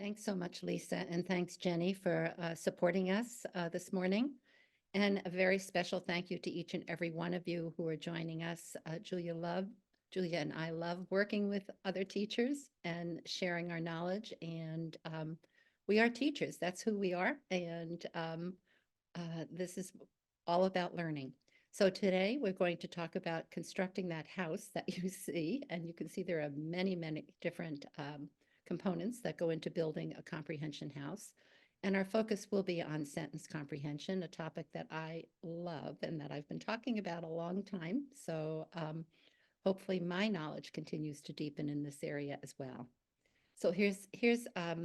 Thanks so much, Lisa, and thanks, Jenny, for supporting us this morning. And a very special thank you to each and every one of you who are joining us. Julia and I love working with other teachers and sharing our knowledge. And we are teachers. That's who we are. And this is all about learning. So today we're going to talk about constructing that house that you see. And you can see there are many, many different components that go into building a comprehension house. And our focus will be on sentence comprehension, a topic that I love and that I've been talking about a long time. So hopefully my knowledge continues to deepen in this area as well. So here's a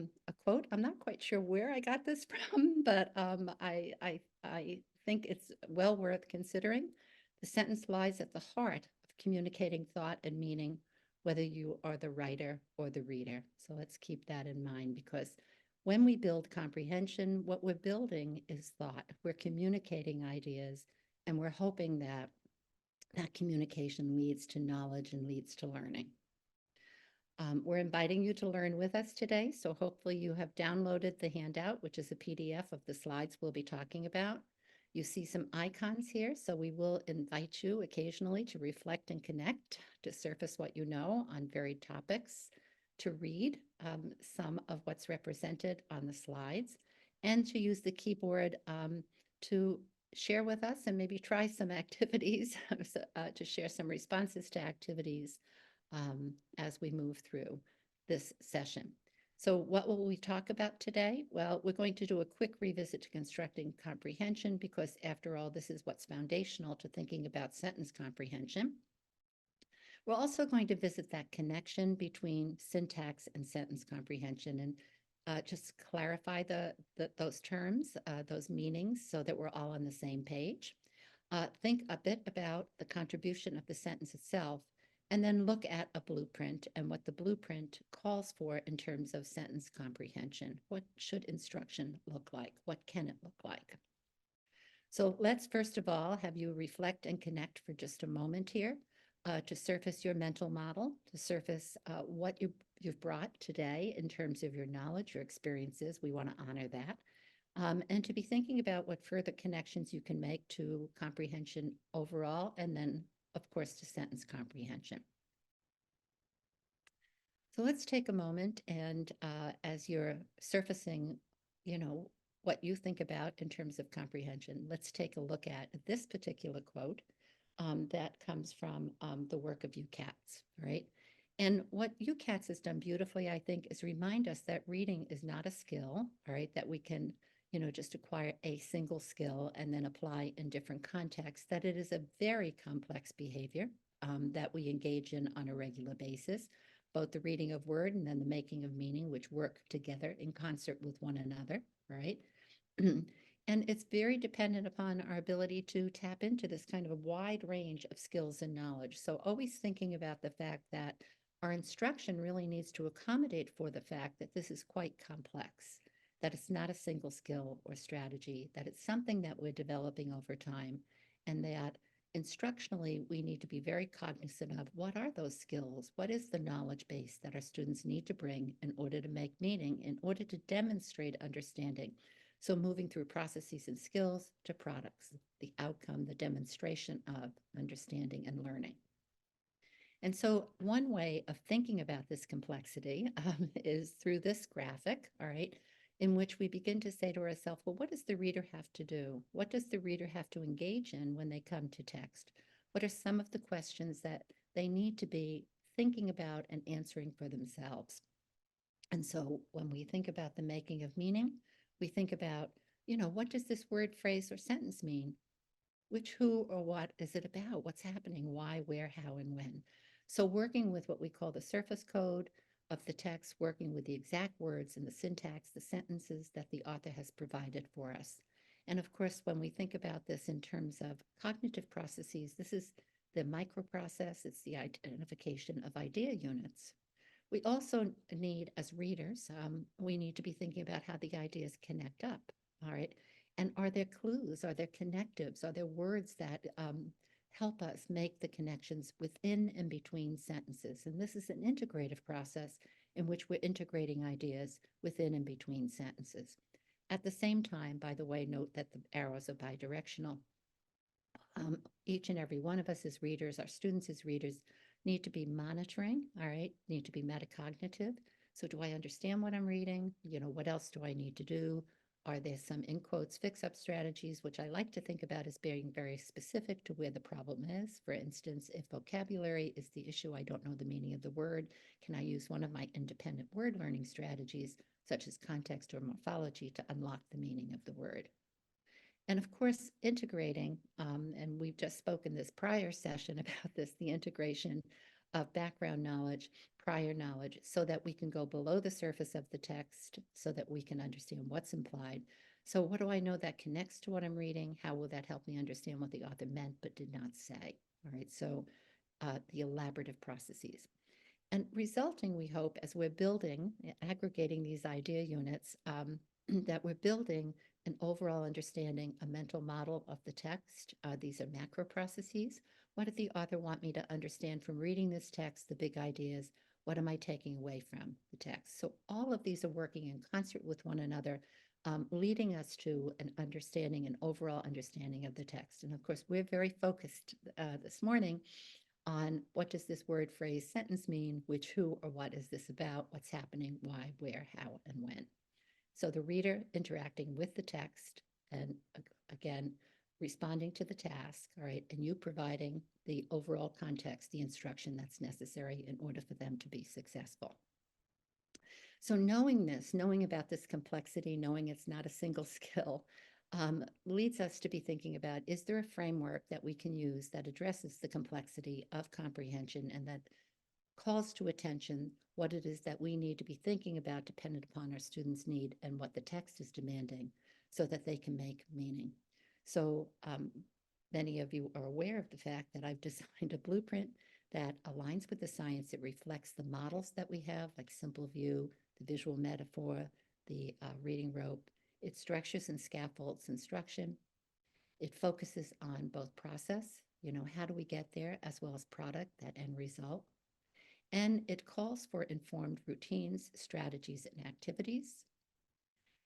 quote. I'm not quite sure where I got this from, but I think it's well worth considering. The sentence lies at the heart of communicating thought and meaning, whether you are the writer or the reader. So let's keep that in mind, because when we build comprehension, what we're building is thought. We're communicating ideas, and we're hoping that that communication leads to knowledge and leads to learning. We're inviting you to learn with us today, so hopefully you have downloaded the handout, which is a PDF of the slides we'll be talking about. You see some icons here, so we will invite you occasionally to reflect and connect, to surface what you know on varied topics, to read some of what's represented on the slides, and to use the keyboard to share with us and maybe try some activities, to share some responses to activities as we move through this session. So what will we talk about today? Well, we're going to do a quick revisit to constructing comprehension, because after all, this is what's foundational to thinking about sentence comprehension. We're also going to visit that connection between syntax and sentence comprehension, and just clarify those terms, those meanings, so that we're all on the same page. Think a bit about the contribution of the sentence itself, and then look at a blueprint and what the blueprint calls for in terms of sentence comprehension. What should instruction look like? What can it look like? So let's first of all have you reflect and connect for just a moment here to surface your mental model, to surface what you've brought today in terms of your knowledge, your experiences. We want to honor that. And to be thinking about what further connections you can make to comprehension overall, and then of course, to sentence comprehension. So let's take a moment, and as you're surfacing, what you think about in terms of comprehension, let's take a look at this particular quote that comes from the work of UCATS, right? And what UCATS has done beautifully, I think, is remind us that reading is not a skill, all right, that we can just acquire a single skill and then apply in different contexts, that it is a very complex behavior that we engage in on a regular basis, both the reading of word and then the making of meaning, which work together in concert with one another, right? And it's very dependent upon our ability to tap into this kind of a wide range of skills and knowledge. So always thinking about the fact that our instruction really needs to accommodate for the fact that this is quite complex, that it's not a single skill or strategy, that it's something that we're developing over time, and that instructionally we need to be very cognizant of what are those skills, what is the knowledge base that our students need to bring in order to make meaning, in order to demonstrate understanding. So moving through processes and skills to products, the outcome, the demonstration of understanding and learning. And so one way of thinking about this complexity is through this graphic, all right, in which we begin to say to ourselves, well, what does the reader have to do? What does the reader have to engage in when they come to text? What are some of the questions that they need to be thinking about and answering for themselves? And so when we think about the making of meaning, we think about, what does this word, phrase, or sentence mean? Which, who, or what is it about? What's happening? Why, where, how, and when? So working with what we call the surface code of the text, working with the exact words and the syntax, the sentences that the author has provided for us. And of course, when we think about this in terms of cognitive processes, this is the microprocess, it's the identification of idea units. We also need, as readers, we need to be thinking about how the ideas connect up, all right? And are there clues? Are there connectives? Are there words that help us make the connections within and between sentences. And this is an integrative process in which we're integrating ideas within and between sentences. At the same time, by the way, note that the arrows are bidirectional. Each and every one of us as readers, our students as readers, need to be monitoring, all right, need to be metacognitive. So do I understand what I'm reading? What else do I need to do? Are there some, in quotes, fix-up strategies, which I like to think about as being very specific to where the problem is? For instance, if vocabulary is the issue, I don't know the meaning of the word, can I use one of my independent word learning strategies, such as context or morphology, to unlock the meaning of the word? And of course, integrating, and we've just spoken this prior session about this, the integration of background knowledge, prior knowledge, so that we can go below the surface of the text, so that we can understand what's implied. So what do I know that connects to what I'm reading? How will that help me understand what the author meant but did not say? All right, so the elaborative processes. And resulting, we hope, as we're building, aggregating these idea units, that we're building an overall understanding, a mental model of the text. These are macro processes. What did the author want me to understand from reading this text, the big ideas? What am I taking away from the text? So all of these are working in concert with one another, leading us to an understanding, an overall understanding of the text. And of course, we're very focused this morning on what does this word, phrase, sentence mean, which, who, or what is this about, what's happening, why, where, how, and when. So the reader interacting with the text and again, responding to the task, all right, and you providing the overall context, the instruction that's necessary in order for them to be successful. So knowing this, knowing about this complexity, knowing it's not a single skill, leads us to be thinking about, is there a framework that we can use that addresses the complexity of comprehension and that calls to attention what it is that we need to be thinking about dependent upon our students' need and what the text is demanding so that they can make meaning. So many of you are aware of the fact that I've designed a blueprint that aligns with the science. It reflects the models that we have, like simple view, the visual metaphor, the reading rope. It structures and scaffolds instruction. It focuses on both process, how do we get there, as well as product, that end result. And it calls for informed routines, strategies, and activities.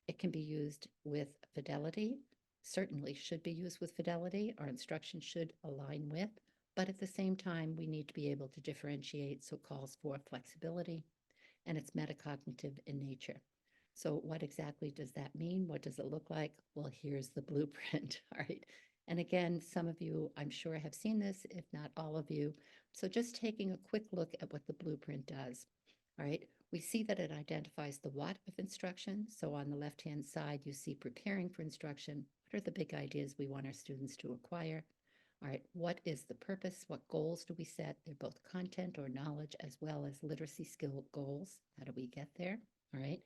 It can be used with fidelity, certainly should be used with fidelity. Our instruction should align with, but at the same time, we need to be able to differentiate, so it calls for flexibility, and it's metacognitive in nature. So what exactly does that mean? What does it look like? Well, here's the blueprint, all right? And again, some of you, I'm sure, have seen this, if not all of you. So just taking a quick look at what the blueprint does, all right? We see that it identifies the what of instruction. So on the left-hand side, you see preparing for instruction. What are the big ideas we want our students to acquire? All right, what is the purpose? What goals do we set? They're both content or knowledge as well as literacy skill goals. How do we get there? All right.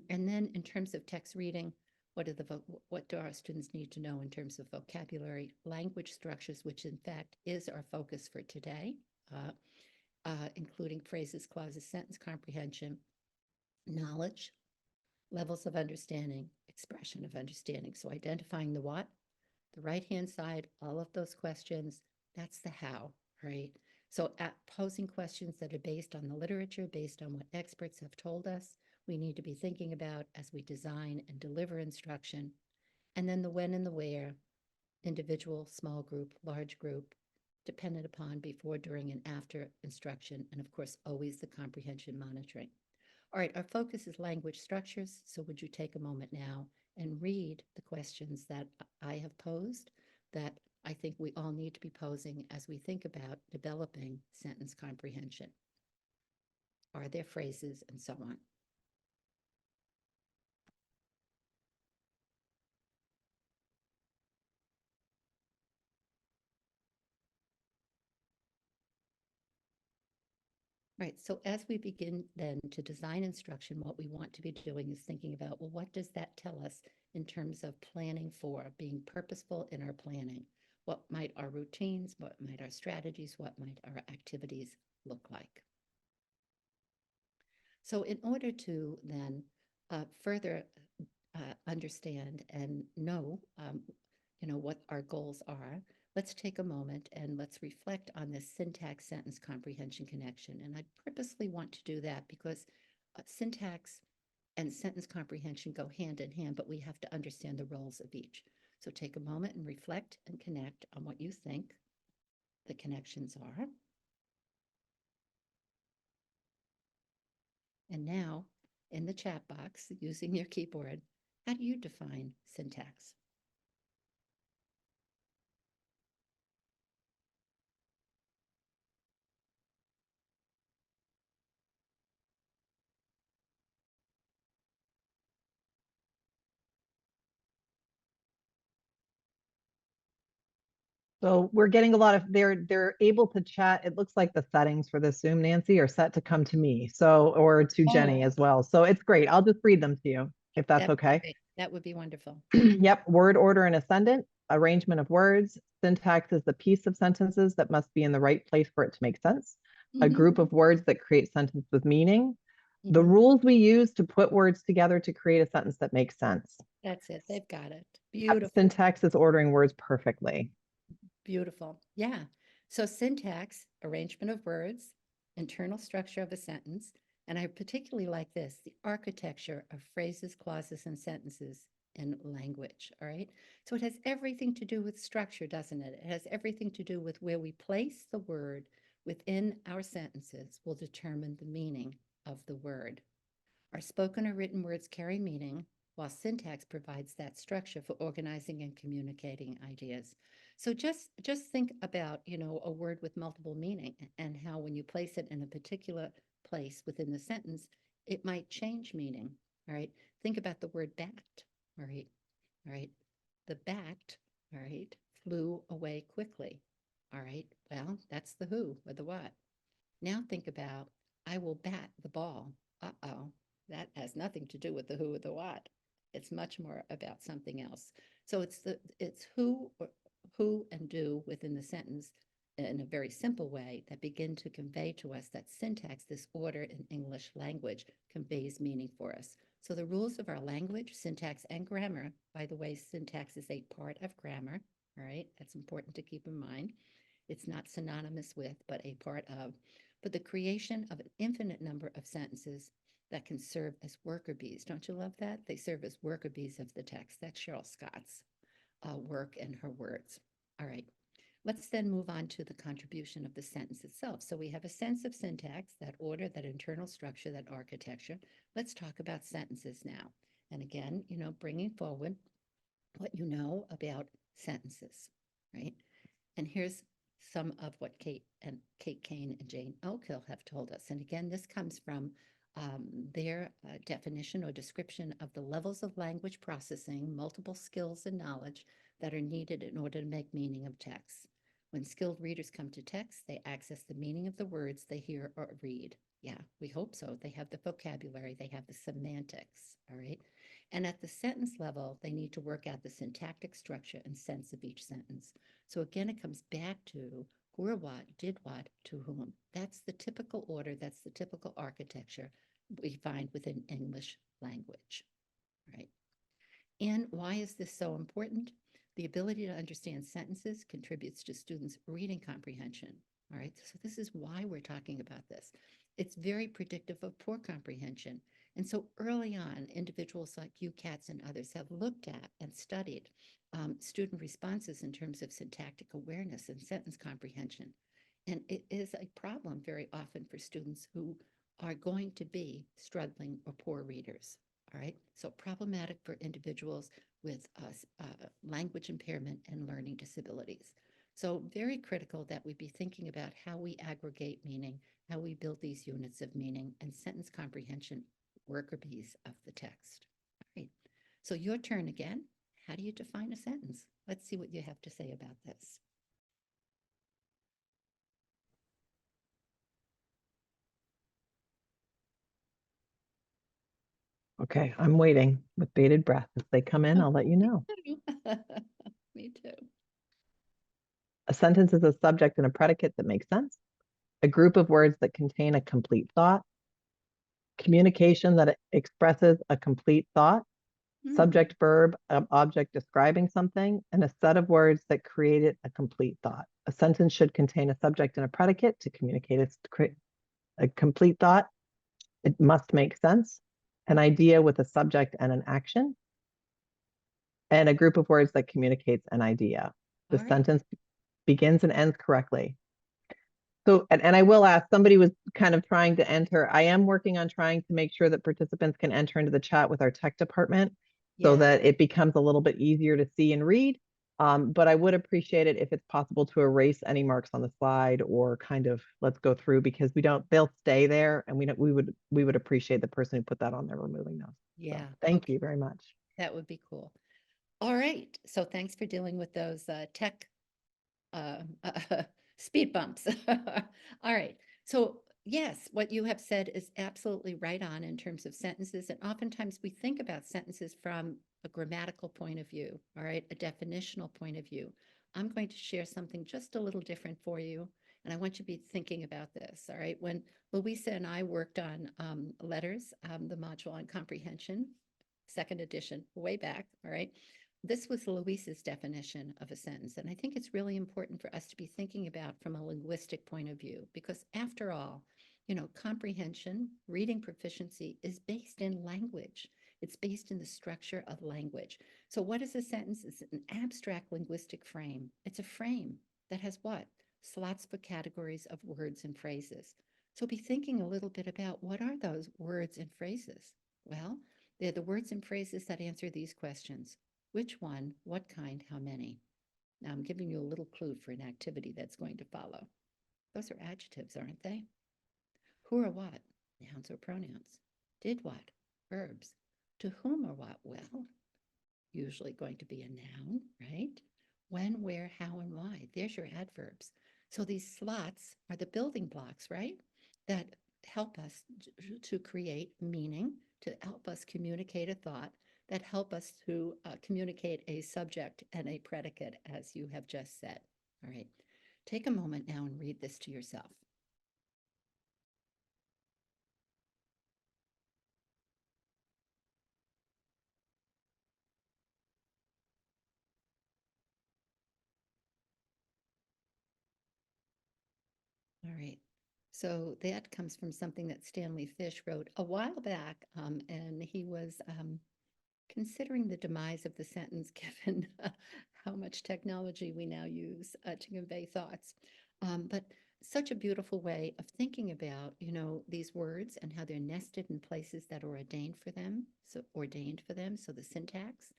And then in terms of text reading, what do our students need to know in terms of vocabulary, language structures, which in fact is our focus for today, including phrases, clauses, sentence comprehension, knowledge, levels of understanding, expression of understanding. So identifying the what, the right-hand side, all of those questions, that's the how, right? So posing questions that are based on the literature, based on what experts have told us, we need to be thinking about as we design and deliver instruction. And then the when and the where, individual, small group, large group, dependent upon before, during, and after instruction, and of course, always the comprehension monitoring. All right, our focus is language structures. So would you take a moment now and read the questions that I have posed that I think we all need to be posing as we think about developing sentence comprehension? Are there phrases and so on? Right, so as we begin then to design instruction, what we want to be doing is thinking about, well, what does that tell us in terms of planning for, being purposeful in our planning? What might our routines, what might our strategies, what might our activities look like? So in order to then further understand and know, what our goals are, let's take a moment and let's reflect on this syntax sentence comprehension connection. And I purposely want to do that because syntax and sentence comprehension go hand in hand, but we have to understand the roles of each. So take a moment and reflect and connect on what you think the connections are. And now, in the chat box, using your keyboard, how do you define syntax? So we're getting a lot of, they're able to chat. It looks like the settings for the Zoom, Nancy, are set to come to me. So, or to Jenny as well. So it's great. I'll just read them to you if that's okay. That would be wonderful. Yep. Word order and ascendant, arrangement of words. Syntax is the piece of sentences that must be in the right place for it to make sense. A group of words that create sentence with meaning. The rules we use to put words together to create a sentence that makes sense. That's it. They've got it. Beautiful. Syntax is ordering words perfectly. Beautiful. Yeah. So syntax, arrangement of words, internal structure of a sentence, and I particularly like this, the architecture of phrases, clauses, and sentences in language. All right. So it has everything to do with structure, doesn't it? It has everything to do with where we place the word within our sentences will determine the meaning of the word. Our spoken or written words carry meaning, while syntax provides that structure for organizing and communicating ideas. So just think about, a word with multiple meaning and how when you place it in a particular place within the sentence, it might change meaning. All right. Think about the word bat. All right. All right. The bat, all right, flew away quickly. All right. Well, that's the who or the what. Now think about I will bat the ball. Uh-oh. That has nothing to do with the who or the what. It's much more about something else. So it's who and do within the sentence in a very simple way that begin to convey to us that syntax, this order in English language, conveys meaning for us. So the rules of our language, syntax and grammar, by the way, syntax is a part of grammar, all right? That's important to keep in mind. It's not synonymous with, but a part of. But the creation of an infinite number of sentences that can serve as worker bees. Don't you love that? They serve as worker bees of the text. That's Cheryl Scott's work and her words. All right. Let's then move on to the contribution of the sentence itself. So we have a sense of syntax, that order, that internal structure, that architecture. Let's talk about sentences now. And again, bringing forward what you know about sentences, right? And here's some of what Kate Kane and Jane Oakhill have told us. And again, this comes from their definition or description of the levels of language processing, multiple skills and knowledge that are needed in order to make meaning of text. When skilled readers come to text, they access the meaning of the words they hear or read. Yeah, we hope so. They have the vocabulary, they have the semantics, all right? And at the sentence level, they need to work out the syntactic structure and sense of each sentence. So again, it comes back to who or what, did what, to whom. That's the typical order, that's the typical architecture we find within English language, right? And why is this so important? The ability to understand sentences contributes to students' reading comprehension, all right? So this is why we're talking about this. It's very predictive of poor comprehension. And so early on, individuals like you, Katz, and others have looked at and studied student responses in terms of syntactic awareness and sentence comprehension. And it is a problem very often for students who are going to be struggling or poor readers. All right. So problematic for individuals with language impairment and learning disabilities. So very critical that we be thinking about how we aggregate meaning, how we build these units of meaning and sentence comprehension worker bees of the text. All right. So your turn again. How do you define a sentence? Let's see what you have to say about this. Okay, I'm waiting with bated breath. If they come in, I'll let you know. Me too. A sentence is a subject and a predicate that makes sense. A group of words that contain a complete thought. Communication that expresses a complete thought. subject, verb, object describing something, and a set of words that created a complete thought. A sentence should contain a subject and a predicate to communicate a complete thought. It must make sense. An idea with a subject and an action, and a group of words that communicates an idea. The sentence begins and ends correctly. So, and I will ask, somebody was kind of trying to enter. I am working on trying to make sure that participants can enter into the chat with our tech department so that it becomes a little bit easier to see and read. But I would appreciate it if it's possible to erase any marks on the slide or kind of let's go through, because they'll stay there, and we would appreciate the person who put that on there removing those. Yeah. So, thank you very much. That would be cool. All right. So thanks for dealing with those tech speed bumps. All right. So yes, what you have said is absolutely right on in terms of sentences. And oftentimes we think about sentences from a grammatical point of view, all right, a definitional point of view. I'm going to share something just a little different for you. And I want you to be thinking about this, all right? When Louisa and I worked on letters, the module on comprehension, second edition, way back, all right? This was Louisa's definition of a sentence. And I think it's really important for us to be thinking about from a linguistic point of view, because after all, comprehension, reading proficiency is based in language. It's based in the structure of language. So what is a sentence? It's an abstract linguistic frame. It's a frame that has what? Slots for categories of words and phrases. So be thinking a little bit about what are those words and phrases? Well, they're the words and phrases that answer these questions. Which one, what kind, how many? Now I'm giving you a little clue for an activity that's going to follow. Those are adjectives, aren't they? Who or what? Nouns or pronouns. Did what? Verbs. To whom or what? Well, usually going to be a noun, right? When, where, how, and why. There's your adverbs. So these slots are the building blocks, right? That help us to create meaning, to help us communicate a thought, that help us to communicate a subject and a predicate, as you have just said. All right. Take a moment now and read this to yourself. All right. So that comes from something that Stanley Fish wrote a while back, and he was considering the demise of the sentence given how much technology we now use to convey thoughts. But such a beautiful way of thinking about, these words and how they're nested in places that are ordained for them. So the syntax,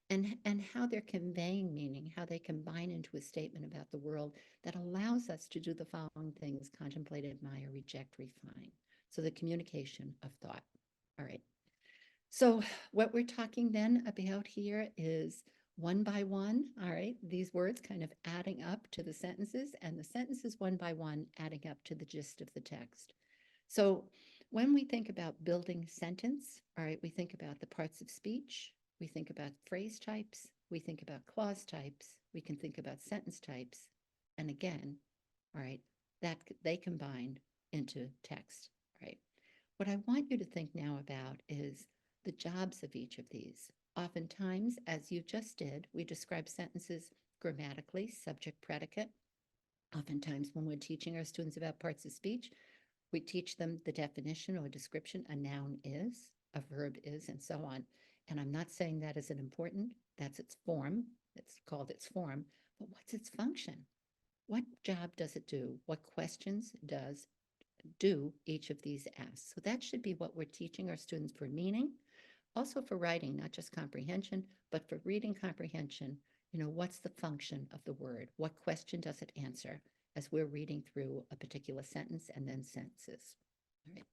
and how they're conveying meaning, how they combine into a statement about the world that allows us to do the following things: contemplate, admire, reject, refine. So the communication of thought. All right. So what we're talking then about here is one by one, all right, these words kind of adding up to the sentences, and the sentences one by one adding up to the gist of the text. So when we think about building sentence, all right, we think about the parts of speech, we think about phrase types, we think about clause types, we can think about sentence types, and again, all right, that they combine into text, right? What I want you to think now about is the jobs of each of these. Oftentimes, as you just did, we describe sentences grammatically, subject, predicate. Oftentimes, when we're teaching our students about parts of speech, we teach them the definition or description. A noun is, a verb is, and so on. And I'm not saying that isn't important. That's its form. It's called its form. But what's its function? What job does it do? What questions does do each of these ask? So that should be what we're teaching our students for meaning, also for writing, not just comprehension, but for reading comprehension. What's the function of the word? What question does it answer as we're reading through a particular sentence and then sentences? All right.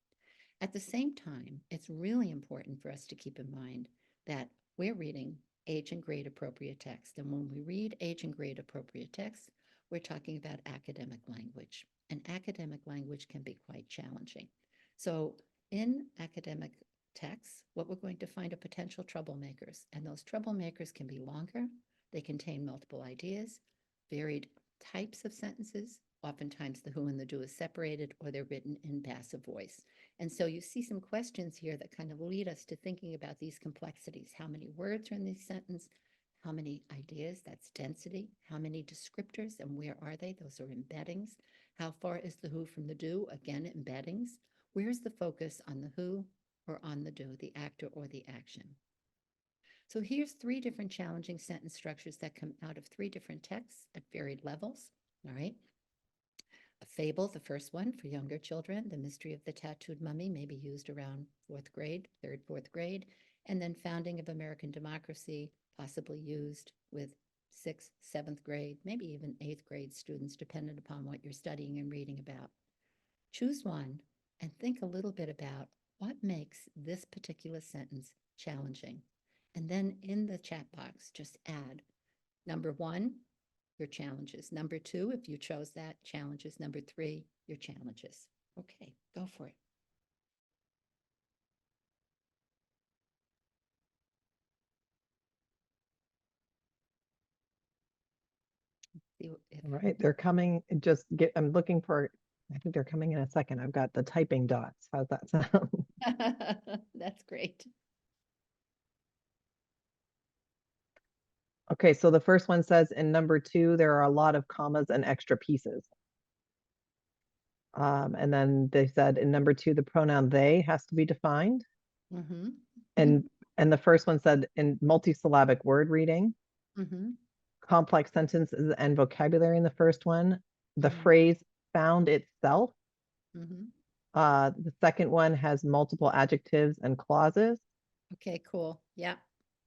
At the same time, it's really important for us to keep in mind that we're reading age and grade appropriate text. And when we read age and grade appropriate text, we're talking about academic language. And academic language can be quite challenging. So in academic texts, what we're going to find are potential troublemakers. And those troublemakers can be longer. They contain multiple ideas, varied types of sentences, Oftentimes the who and the do is separated, or they're written in passive voice. And so you see some questions here that kind of lead us to thinking about these complexities. How many words are in this sentence? How many ideas? That's density. How many descriptors, and where are they? Those are embeddings. How far is the who from the do? Again, embeddings. Where's the focus, on the who or on the do, the actor or the action? So here's 3 different challenging sentence structures that come out of 3 different texts at varied levels. All right. A fable, the first one for younger children, The Mystery of the Tattooed Mummy, may be used around 4th grade, 3rd, 4th grade. And then Founding of American Democracy, possibly used with 6th, 7th grade, maybe even 8th grade students, depending upon what you're studying and reading about. Choose one and think a little bit about what makes this particular sentence challenging. And then in the chat box, just add number 1, your challenges. Number 2, if you chose that, challenges. Number 3, your challenges. Okay, go for it. All right, they're coming. I'm looking for, I think they're coming in a second. I've got the typing dots. How's that sound? That's great. Okay, so the first one says in number 2, there are a lot of commas and extra pieces. And then they said in number 2, the pronoun they has to be defined. Mm-hmm. And the first one said in multisyllabic word reading, Mm-hmm. complex sentences and vocabulary in the first one. The Mm-hmm. phrase found itself. Mm-hmm. The second one has multiple adjectives and clauses. Okay, cool. Yeah.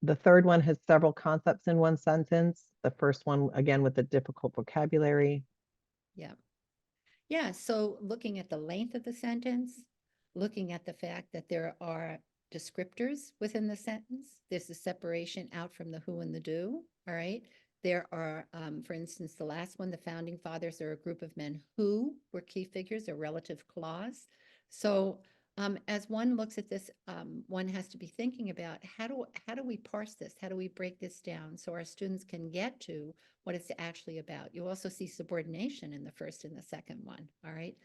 The third one has several concepts in one sentence. The first one, again, with the difficult vocabulary. Yeah. Yeah, so looking at the length of the sentence, looking at the fact that there are descriptors within the sentence, there's a separation out from the who and the do, all right? There are, for instance, the last one, the founding fathers are a group of men who were key figures, a relative clause. So as one looks at this, one has to be thinking about how do we parse this? How do we break this down so our students can get to what it's actually about? You also see subordination in the first and the second one. All right.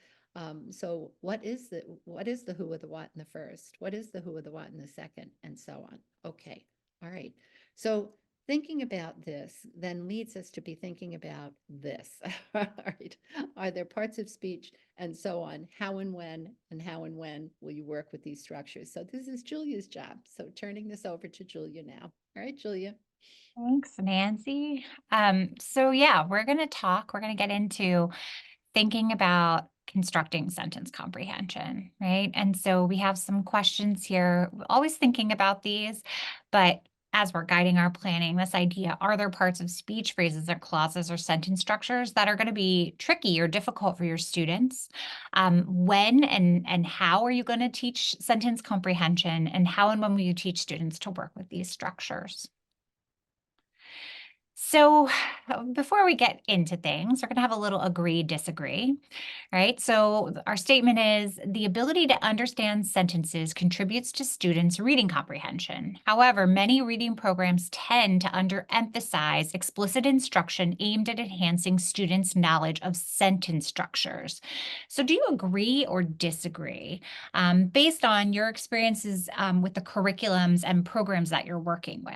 So what is the who of the what in the first? What is the who of the what in the second? And so on. Okay. All right. So thinking about this then leads us to be thinking about this. All right. Are there parts of speech and so on? How and when will you work with these structures? So this is Julia's job. So turning this over to Julia now. All right, Julia. Thanks, Nancy. So yeah, we're going to get into thinking about constructing sentence comprehension, right? And so we have some questions here, always thinking about these, but as we're guiding our planning, this idea, are there parts of speech, phrases, or clauses or sentence structures that are going to be tricky or difficult for your students? When and how are you going to teach sentence comprehension, and how and when will you teach students to work with these structures? So before we get into things, we're going to have a little agree, disagree, right? So our statement is the ability to understand sentences contributes to students' reading comprehension. However, many reading programs tend to underemphasize explicit instruction aimed at enhancing students' knowledge of sentence structures. So do you agree or disagree based on your experiences with the curriculums and programs that you're working with?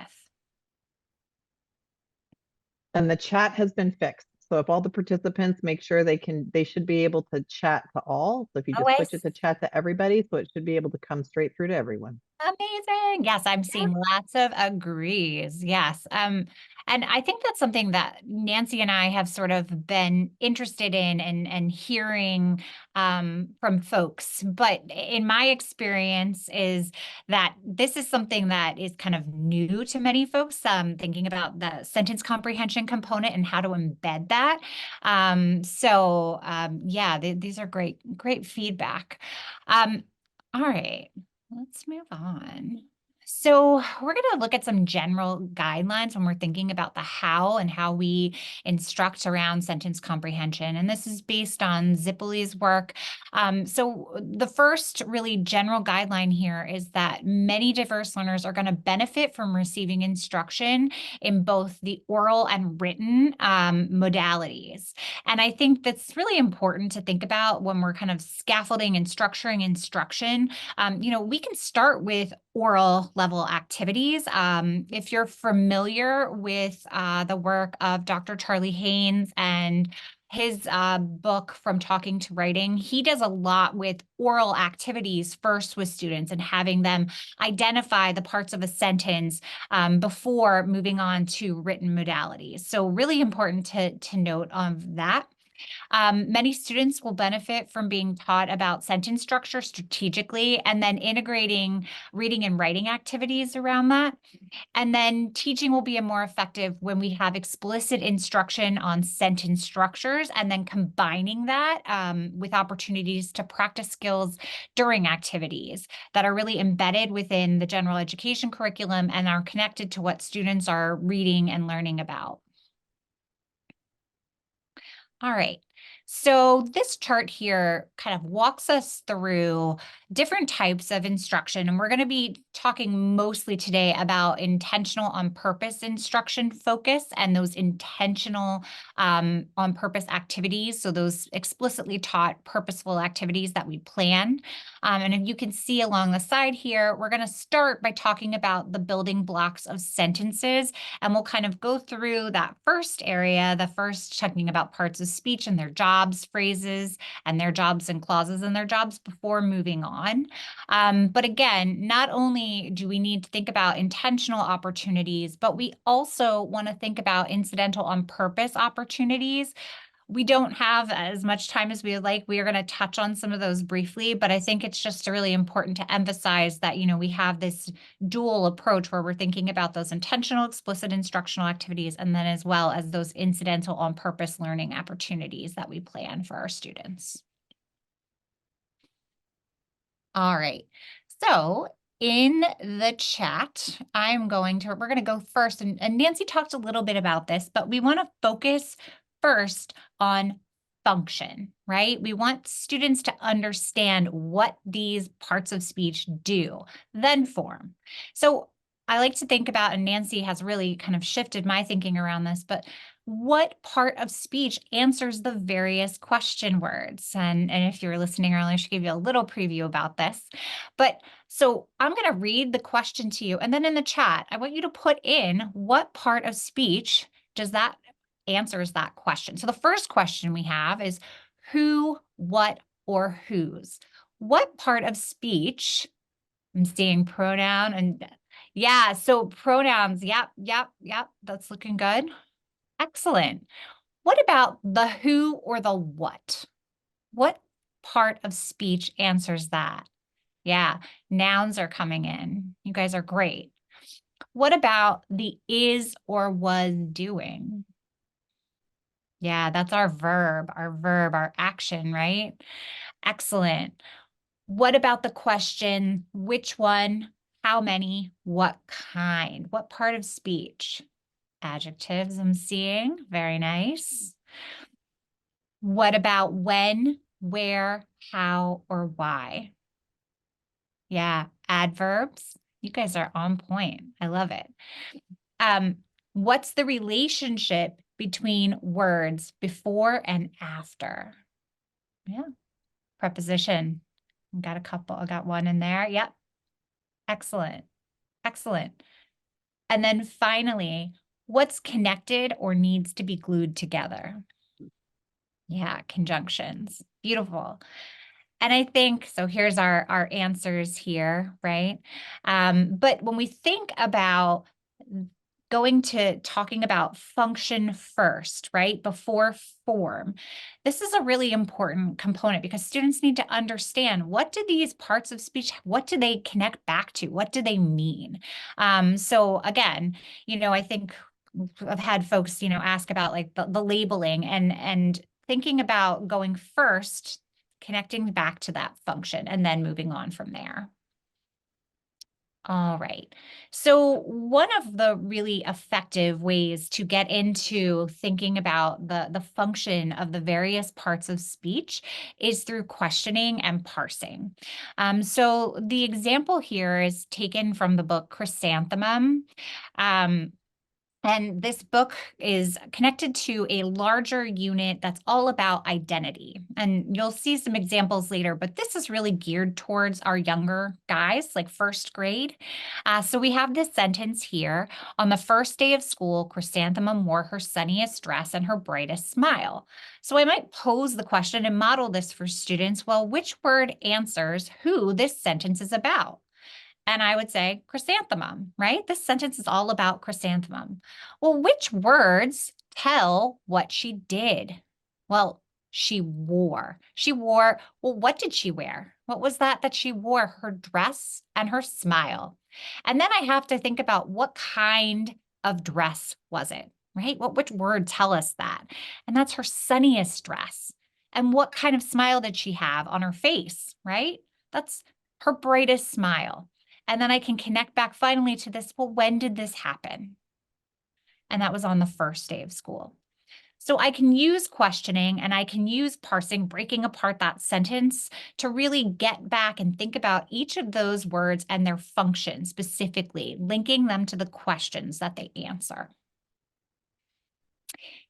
And the chat has been fixed. So if all the participants make sure they should be able to chat to all. So if you just switch it to chat to everybody, so it should be able to come straight through to everyone. Amazing. Yes, I'm seeing lots of agrees. Yes. And I think that's something that Nancy and I have sort of been interested in and hearing from folks. But in my experience is that this is something that is kind of new to many folks, thinking about the sentence comprehension component and how to embed that. Yeah, these are great feedback. All right. Let's move on. So we're going to look at some general guidelines when we're thinking about the how and how we instruct around sentence comprehension. And this is based on Zippoli's work. So the first really general guideline here is that many diverse learners are going to benefit from receiving instruction in both the oral and written modalities. And I think that's really important to think about when we're kind of scaffolding and structuring instruction. We can start with oral level activities. If you're familiar with the work of Dr. Charlie Haynes and his book From Talking to Writing, he does a lot with oral activities first with students and having them identify the parts of a sentence before moving on to written modalities. So really important to note on that. Many students will benefit from being taught about sentence structure strategically and then integrating reading and writing activities around that. And then teaching will be more effective when we have explicit instruction on sentence structures and then combining that with opportunities to practice skills during activities that are really embedded within the general education curriculum and are connected to what students are reading and learning about. All right. So this chart here kind of walks us through different types of instruction, and we're going to be talking mostly today about intentional on purpose instruction focus and those intentional on purpose activities. So those explicitly taught purposeful activities that we plan. And if you can see along the side here, we're going to start by talking about the building blocks of sentences, and we'll kind of go through that first area, the first talking about parts of speech and their jobs, phrases, and their jobs and clauses and their jobs before moving on. But again, not only do we need to think about intentional opportunities, but we also want to think about incidental on purpose opportunities. We don't have as much time as we would like. We are going to touch on some of those briefly, but I think it's just really important to emphasize that, we have this dual approach where we're thinking about those intentional, explicit instructional activities, and then as well as those incidental on purpose learning opportunities that we plan for our students. All right. So in the chat, we're going to go first, and Nancy talked a little bit about this, but we want to focus first on function, right? We want students to understand what these parts of speech do, then form. So I like to think about, and Nancy has really kind of shifted my thinking around this, but what part of speech answers the various question words? And if you were listening earlier, she gave you a little preview about this. But so I'm going to read the question to you, and then in the chat, I want you to put in what part of speech does that answers that question. So the first question we have is who, what, or whose. What part of speech, I'm seeing pronoun and yeah, so pronouns, yep, that's looking good. Excellent. What about the who or the what? What part of speech answers that? Yeah, nouns are coming in. You guys are great. What about the is or was doing? Yeah, that's our verb, our action, right? Excellent. What about the question, which one, how many, what kind? What part of speech? Adjectives I'm seeing. Very nice. What about when, where, how, or why? Yeah, adverbs. You guys are on point. I love it. What's the relationship between words before and after? Yeah, preposition. I got one in there. Yep. Excellent. Excellent. And then finally, what's connected or needs to be glued together? Yeah, conjunctions. Beautiful. And I think, so here's our answers here, right? But when we think about talking about function first, right, before form, this is a really important component because students need to understand what do these parts of speech, what do they connect back to? What do they mean? So again, I think I've had folks, ask about like the labeling and thinking about going first, connecting back to that function, and then moving on from there. All right. So one of the really effective ways to get into thinking about the function of the various parts of speech is through questioning and parsing. So the example here is taken from the book Chrysanthemum. And this book is connected to a larger unit that's all about identity. And you'll see some examples later, but this is really geared towards our younger guys, like first grade. So we have this sentence here. On the first day of school, Chrysanthemum wore her sunniest dress and her brightest smile. So I might pose the question and model this for students. Well, which word answers who this sentence is about? And I would say chrysanthemum, right? This sentence is all about chrysanthemum. Well, which words tell what she did? Well, she wore. Well, what did she wear? What was that she wore? Her dress and her smile. And then I have to think about what kind of dress was it, right? Which word tell us that? And that's her sunniest dress. And what kind of smile did she have on her face, right? That's her brightest smile. And then I can connect back finally to this, well, when did this happen? And that was on the first day of school. So I can use questioning and I can use parsing, breaking apart that sentence to really get back and think about each of those words and their function specifically, linking them to the questions that they answer.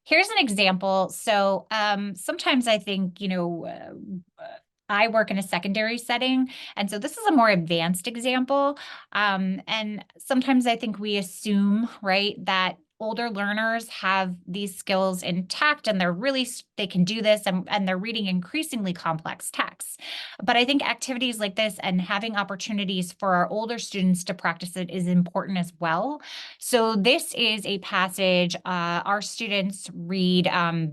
Here's an example. So sometimes I think, I work in a secondary setting, and so this is a more advanced example. And sometimes I think we assume, right, that older learners have these skills intact and they can do this and they're reading increasingly complex texts. But I think activities like this and having opportunities for our older students to practice it is important as well. So this is a passage, our students read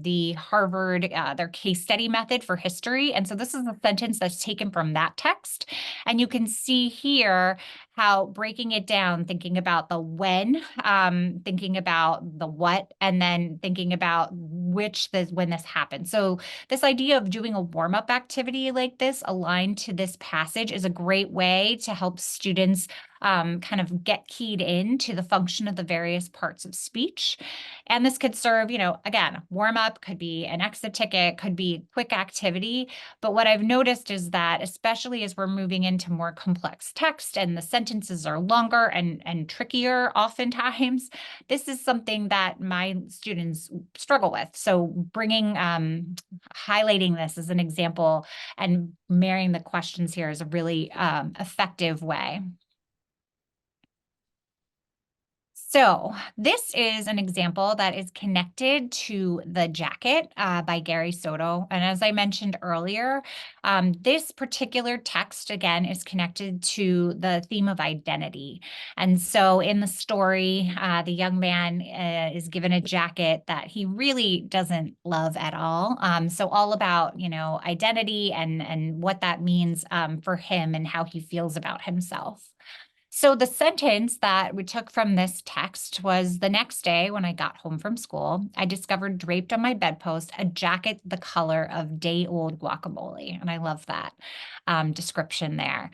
the Harvard, their case study method for history. And so this is a sentence that's taken from that text. And you can see here how breaking it down, thinking about the when, thinking about the what, and then thinking about when this happened. So this idea of doing a warm-up activity like this aligned to this passage is a great way to help students kind of get keyed into the function of the various parts of speech. And this could serve, again, warm up, could be an exit ticket, could be quick activity. But what I've noticed is that, especially as we're moving into more complex text and the sentences are longer and trickier oftentimes, this is something that my students struggle with. So bringing, highlighting this as an example and marrying the questions here is a really effective way. So this is an example that is connected to The Jacket by Gary Soto. And as I mentioned earlier, this particular text, again, is connected to the theme of identity. And so in the story, the young man is given a jacket that he really doesn't love at all. So all about, identity and what that means for him and how he feels about himself. So the sentence that we took from this text was, the next day when I got home from school, I discovered draped on my bedpost a jacket the color of day-old guacamole. And I love that description there.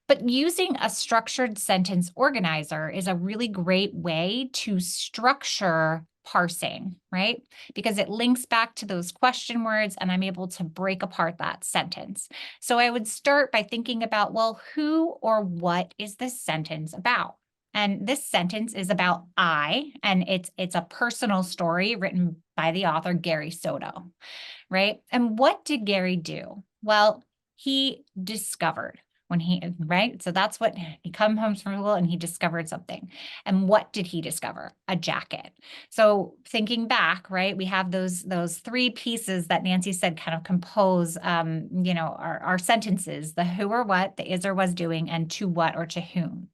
But using a structured sentence organizer is a really great way to structure parsing, right? Because it links back to those question words and I'm able to break apart that sentence. So I would start by thinking about, well, who or what is this sentence about? And this sentence is about I, and it's a personal story written by the author, Gary Soto, right? And what did Gary do? Well, he discovered right? So that's what he comes home from school and he discovered something. And what did he discover? A jacket. So thinking back, right, we have those three pieces that Nancy said kind of compose, our sentences, the who or what, the is or was doing, and to what or to whom.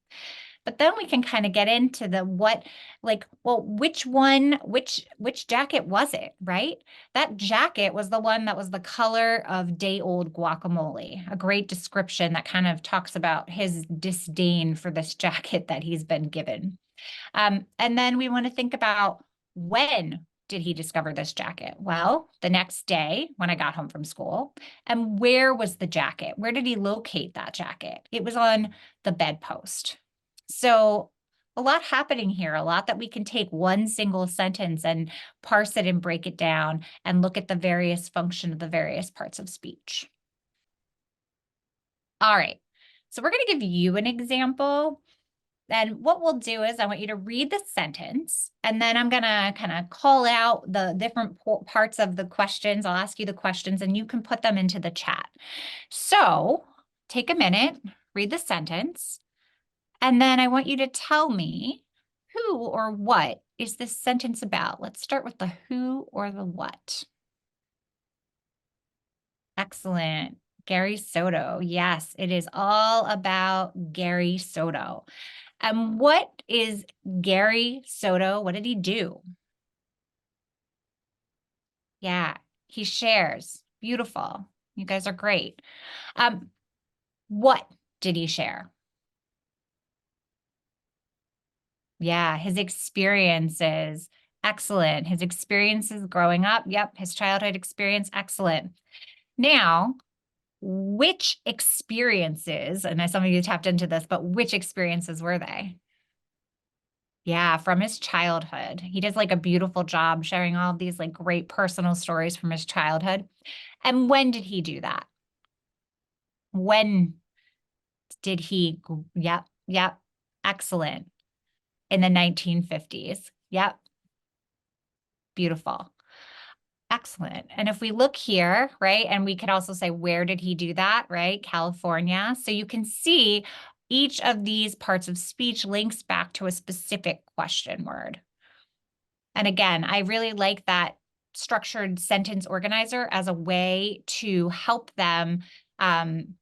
But then we can kind of get into the what, like, well, which jacket was it, right? That jacket was the one that was the color of day-old guacamole, a great description that kind of talks about his disdain for this jacket that he's been given. And then we want to think about, when did he discover this jacket? Well, the next day when I got home from school. And where was the jacket? Where did he locate that jacket? It was on the bedpost. So a lot happening here, a lot that we can take one single sentence and parse it and break it down and look at the various function of the various parts of speech. All right, so we're going to give you an example. And what we'll do is I want you to read the sentence, and then I'm going to kind of call out the different parts of the questions. I'll ask you the questions, and you can put them into the chat. So take a minute, read the sentence, and then I want you to tell me who or what is this sentence about. Let's start with the who or the what. Excellent. Gary Soto. Yes, it is all about Gary Soto. And what is Gary Soto? What did he do? Yeah, he shares. Beautiful. You guys are great. What did he share? Yeah, his experiences. Excellent. His experiences growing up. Yep, his childhood experience. Excellent. Now, which experiences, and some of you tapped into this, but which experiences were they? Yeah, from his childhood. He does like a beautiful job sharing all of these like great personal stories from his childhood. And when did he do that? When did he? Yep. Excellent. In the 1950s. Yep. Beautiful. Excellent. And if we look here, right, and we could also say, where did he do that, right? California. So you can see each of these parts of speech links back to a specific question word. And again, I really like that structured sentence organizer as a way to help them kind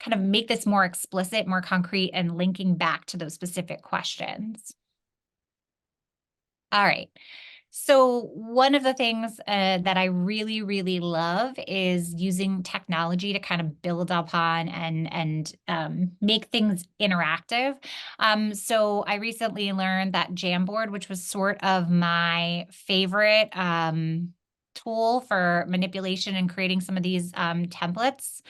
of make this more explicit, more concrete, and linking back to those specific questions. All right. So one of the things that I really, really love is using technology to kind of build upon and make things interactive. So I recently learned that Jamboard, which was sort of my favorite tool for manipulation and creating some of these templates,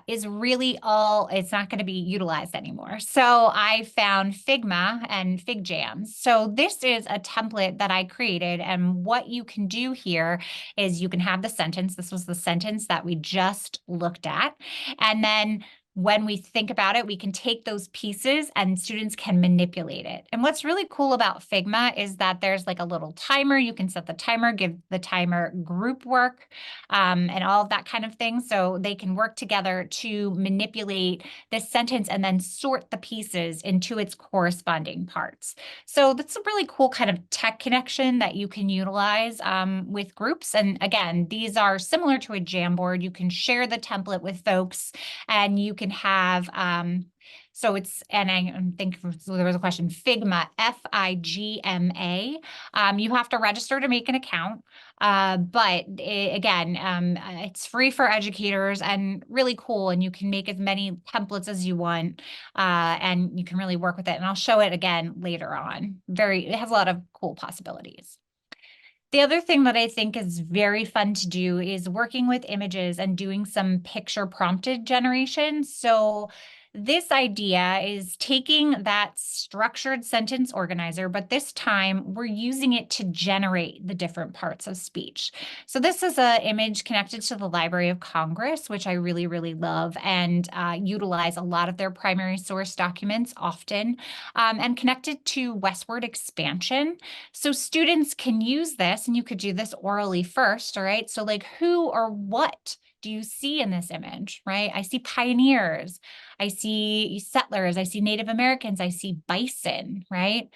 is really it's not going to be utilized anymore. So I found Figma and FigJams. So this is a template that I created. And what you can do here is you can have the sentence. This was the sentence that we just looked at. And then when we think about it, we can take those pieces and students can manipulate it. And what's really cool about Figma is that there's like a little timer. You can set the timer, give the timer group work, and all of that kind of thing. So they can work together to manipulate this sentence and then sort the pieces into its corresponding parts. So that's a really cool kind of tech connection that you can utilize with groups. And again, these are similar to a Jamboard. You can share the template with folks, and you can have, so it's, and I think so there was a question, Figma, Figma. You have to register to make an account, but again, it's free for educators and really cool. And you can make as many templates as you want, and you can really work with it. And I'll show it again later on. It has a lot of cool possibilities. The other thing that I think is very fun to do is working with images and doing some picture prompted generation. So this idea is taking that structured sentence organizer, but this time we're using it to generate the different parts of speech. So this is an image connected to the Library of Congress, which I really, really love and utilize a lot of their primary source documents often, and connected to westward expansion. So students can use this, and you could do this orally first, all right? So like, who or what do you see in this image, right? I see pioneers, I see settlers, I see Native Americans, I see bison, right?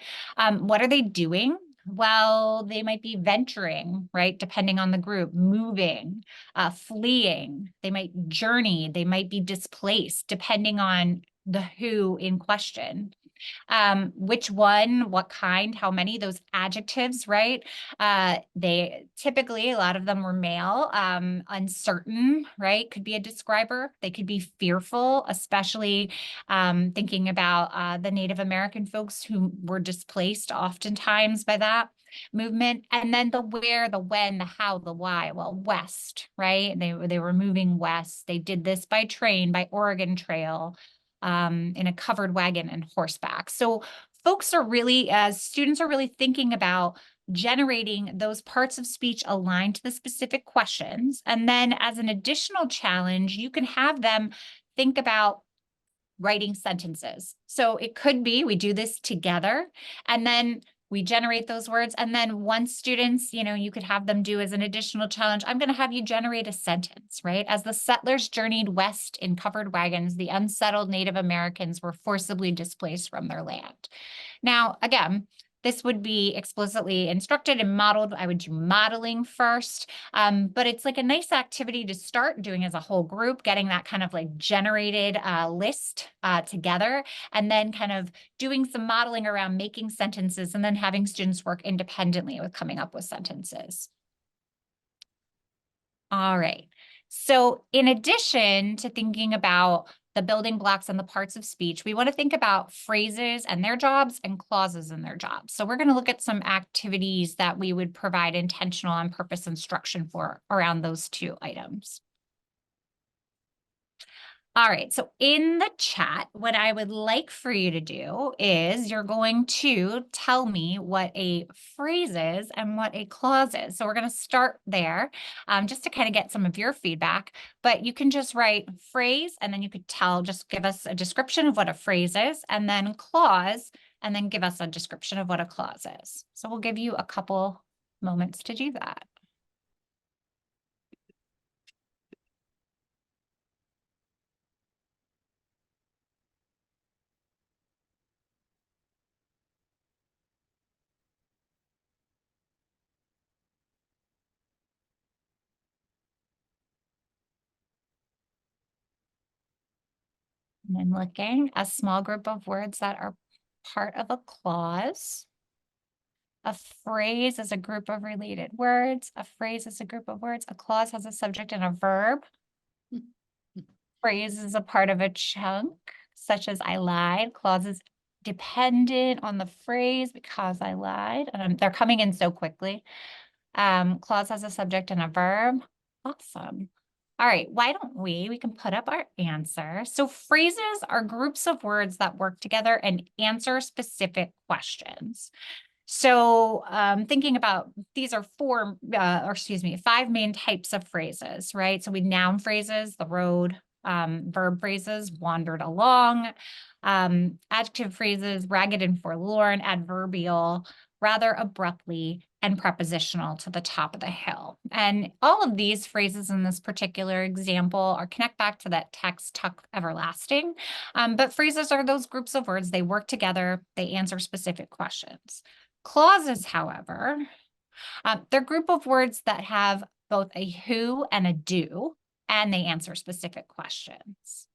What are they doing? Well, they might be venturing, right? Depending on the group, moving, fleeing, they might journey, they might be displaced, depending on the who in question. Which one, what kind, how many, those adjectives, right? They typically, a lot of them were male, uncertain, right? Could be a describer. They could be fearful, especially thinking about the Native American folks who were displaced oftentimes by that movement. And then the where, the when, the how, the why. Well, west, right? They were moving west. They did this by train, by Oregon Trail. in a covered wagon and horseback. So folks are really, as students are really thinking about generating those parts of speech aligned to the specific questions. And then as an additional challenge, you can have them think about writing sentences. So it could be we do this together and then we generate those words. And then once students, you could have them do as an additional challenge, I'm going to have you generate a sentence, right? As the settlers journeyed west in covered wagons, the unsettled Native Americans were forcibly displaced from their land. Now, again, this would be explicitly instructed and modeled. I would do modeling first, but it's like a nice activity to start doing as a whole group, getting that kind of like generated list together, and then kind of doing some modeling around making sentences, and then having students work independently with coming up with sentences. All right. So in addition to thinking about the building blocks and the parts of speech, we want to think about phrases and their jobs and clauses and their jobs. So we're going to look at some activities that we would provide intentional on purpose instruction for around those two items. All right, so in the chat, what I would like for you to do is you're going to tell me what a phrase is and what a clause is. So we're going to start there just to kind of get some of your feedback, but you can just write phrase and then you could just give us a description of what a phrase is, and then clause, and then give us a description of what a clause is. So we'll give you a couple moments to do that. And then looking, a small group of words that are part of a clause. A phrase is a group of related words. A phrase is a group of words. A clause has a subject and a verb. Phrase is a part of a chunk, such as I lied. Clause is dependent on the phrase because I lied. They're coming in so quickly. Clause has a subject and a verb. Awesome. All right, why don't we can put up our answer. So phrases are groups of words that work together and answer specific questions. So thinking about, these are five main types of phrases, right? So we noun phrases, the road, verb phrases, wandered along, adjective phrases, ragged and forlorn, adverbial, rather abruptly, and prepositional, to the top of the hill. And all of these phrases in this particular example are connect back to that text tuck everlasting. But phrases are those groups of words. They work together. They answer specific questions. Clauses, however, they're a group of words that have both a who and a do, and they answer specific questions.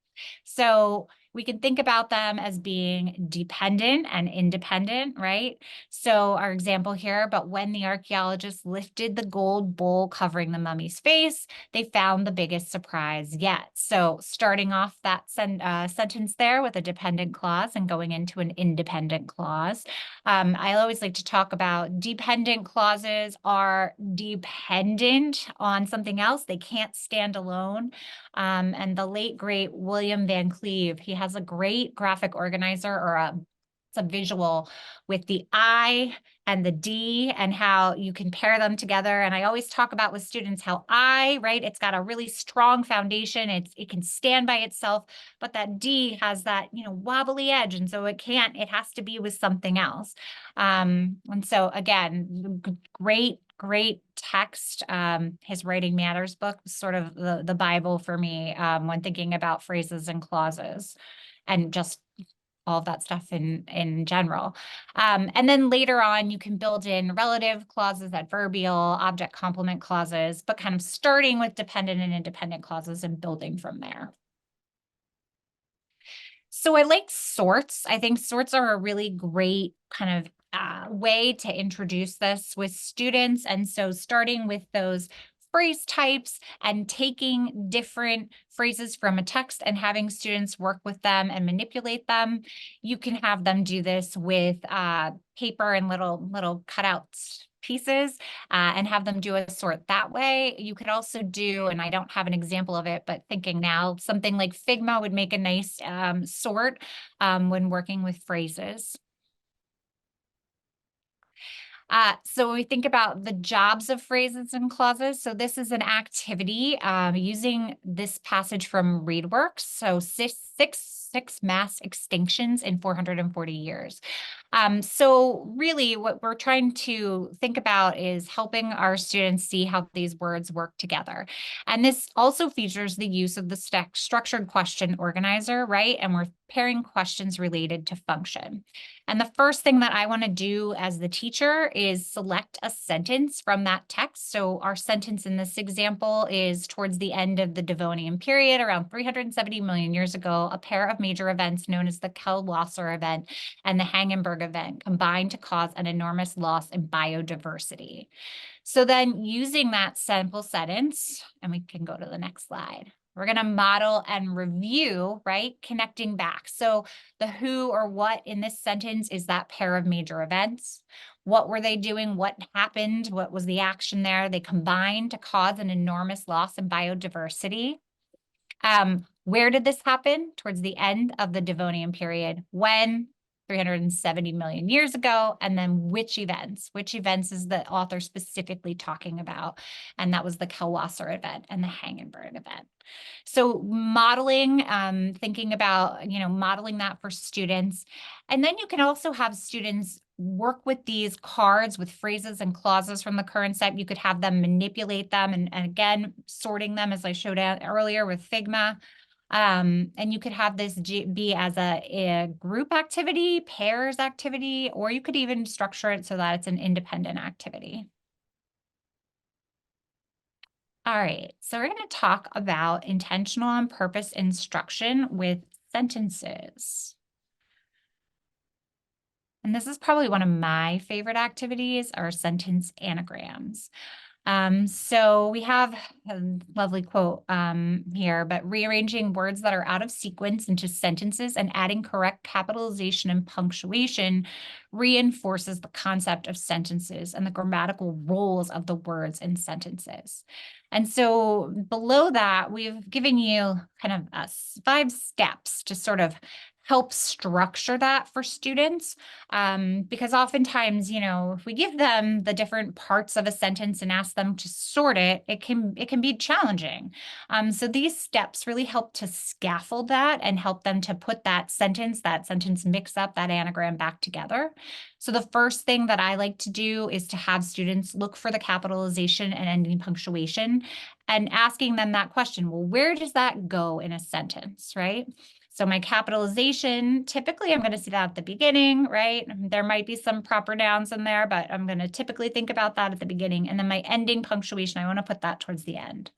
So we can think about them as being dependent and independent, right? So our example here, but when the archaeologists lifted the gold bowl covering the mummy's face, they found the biggest surprise yet. So starting off that sentence there with a dependent clause and going into an independent clause. I always like to talk about dependent clauses are dependent on something else. They can't stand alone. And the late, great William Van Cleve, he has a great graphic organizer, or it's a visual with the I and the D and how you can pair them together. And I always talk about with students how right, it's got a really strong foundation. It can stand by itself, but that D has that, wobbly edge. And so it has to be with something else. And so again, great text. His Writing Matters book was sort of the Bible for me when thinking about phrases and clauses and just all of that stuff in general. And then later on, you can build in relative clauses, adverbial, object complement clauses, but kind of starting with dependent and independent clauses and building from there. So I like sorts. I think sorts are a really great kind of way to introduce this with students. And so starting with those phrase types and taking different phrases from a text and having students work with them and manipulate them. You can have them do this with paper and little cutout pieces and have them do a sort that way. You could also do, and I don't have an example of it, but thinking now, something like Figma would make a nice sort when working with phrases. So when we think about the jobs of phrases and clauses, so this is an activity using this passage from ReadWorks. So six mass extinctions in 440 years. So really what we're trying to think about is helping our students see how these words work together. And this also features the use of the structured question organizer, right? And we're pairing questions related to function. And the first thing that I want to do as the teacher is select a sentence from that text. So our sentence in this example is towards the end of the Devonian period, around 370 million years ago, a pair of major events known as the Kellwasser event and the Hangenberg event combined to cause an enormous loss in biodiversity. So then using that sample sentence, and we can go to the next slide, we're going to model and review, right? Connecting back. So the who or what in this sentence is that pair of major events. What were they doing? What happened? What was the action there? They combined to cause an enormous loss in biodiversity. Where did this happen? Towards the end of the Devonian period. When? 370 million years ago. And then which events? Which events is the author specifically talking about? And that was the Kellwasser event and the Hangenberg event. So modeling, thinking about, modeling that for students. And then you can also have students work with these cards with phrases and clauses from the current set. You could have them manipulate them and again, sorting them as I showed earlier with Figma. And you could have this be as a group activity, pairs activity, or you could even structure it so that it's an independent activity. All right, so we're going to talk about intentional on purpose instruction with sentences. And this is probably one of my favorite activities, are sentence anagrams. So we have a lovely quote here, but rearranging words that are out of sequence into sentences and adding correct capitalization and punctuation reinforces the concept of sentences and the grammatical roles of the words in sentences. And so below that, we've given you kind of 5 steps to sort of help structure that for students. Because oftentimes, if we give them the different parts of a sentence and ask them to sort it, it can be challenging. So these steps really help to scaffold that and help them to put that sentence mix up, that anagram back together. So the first thing that I like to do is to have students look for the capitalization and ending punctuation and asking them that question, well, where does that go in a sentence, right? So my capitalization, typically I'm going to see that at the beginning, right? There might be some proper nouns in there, but I'm going to typically think about that at the beginning. And then my ending punctuation, I want to put that towards the end.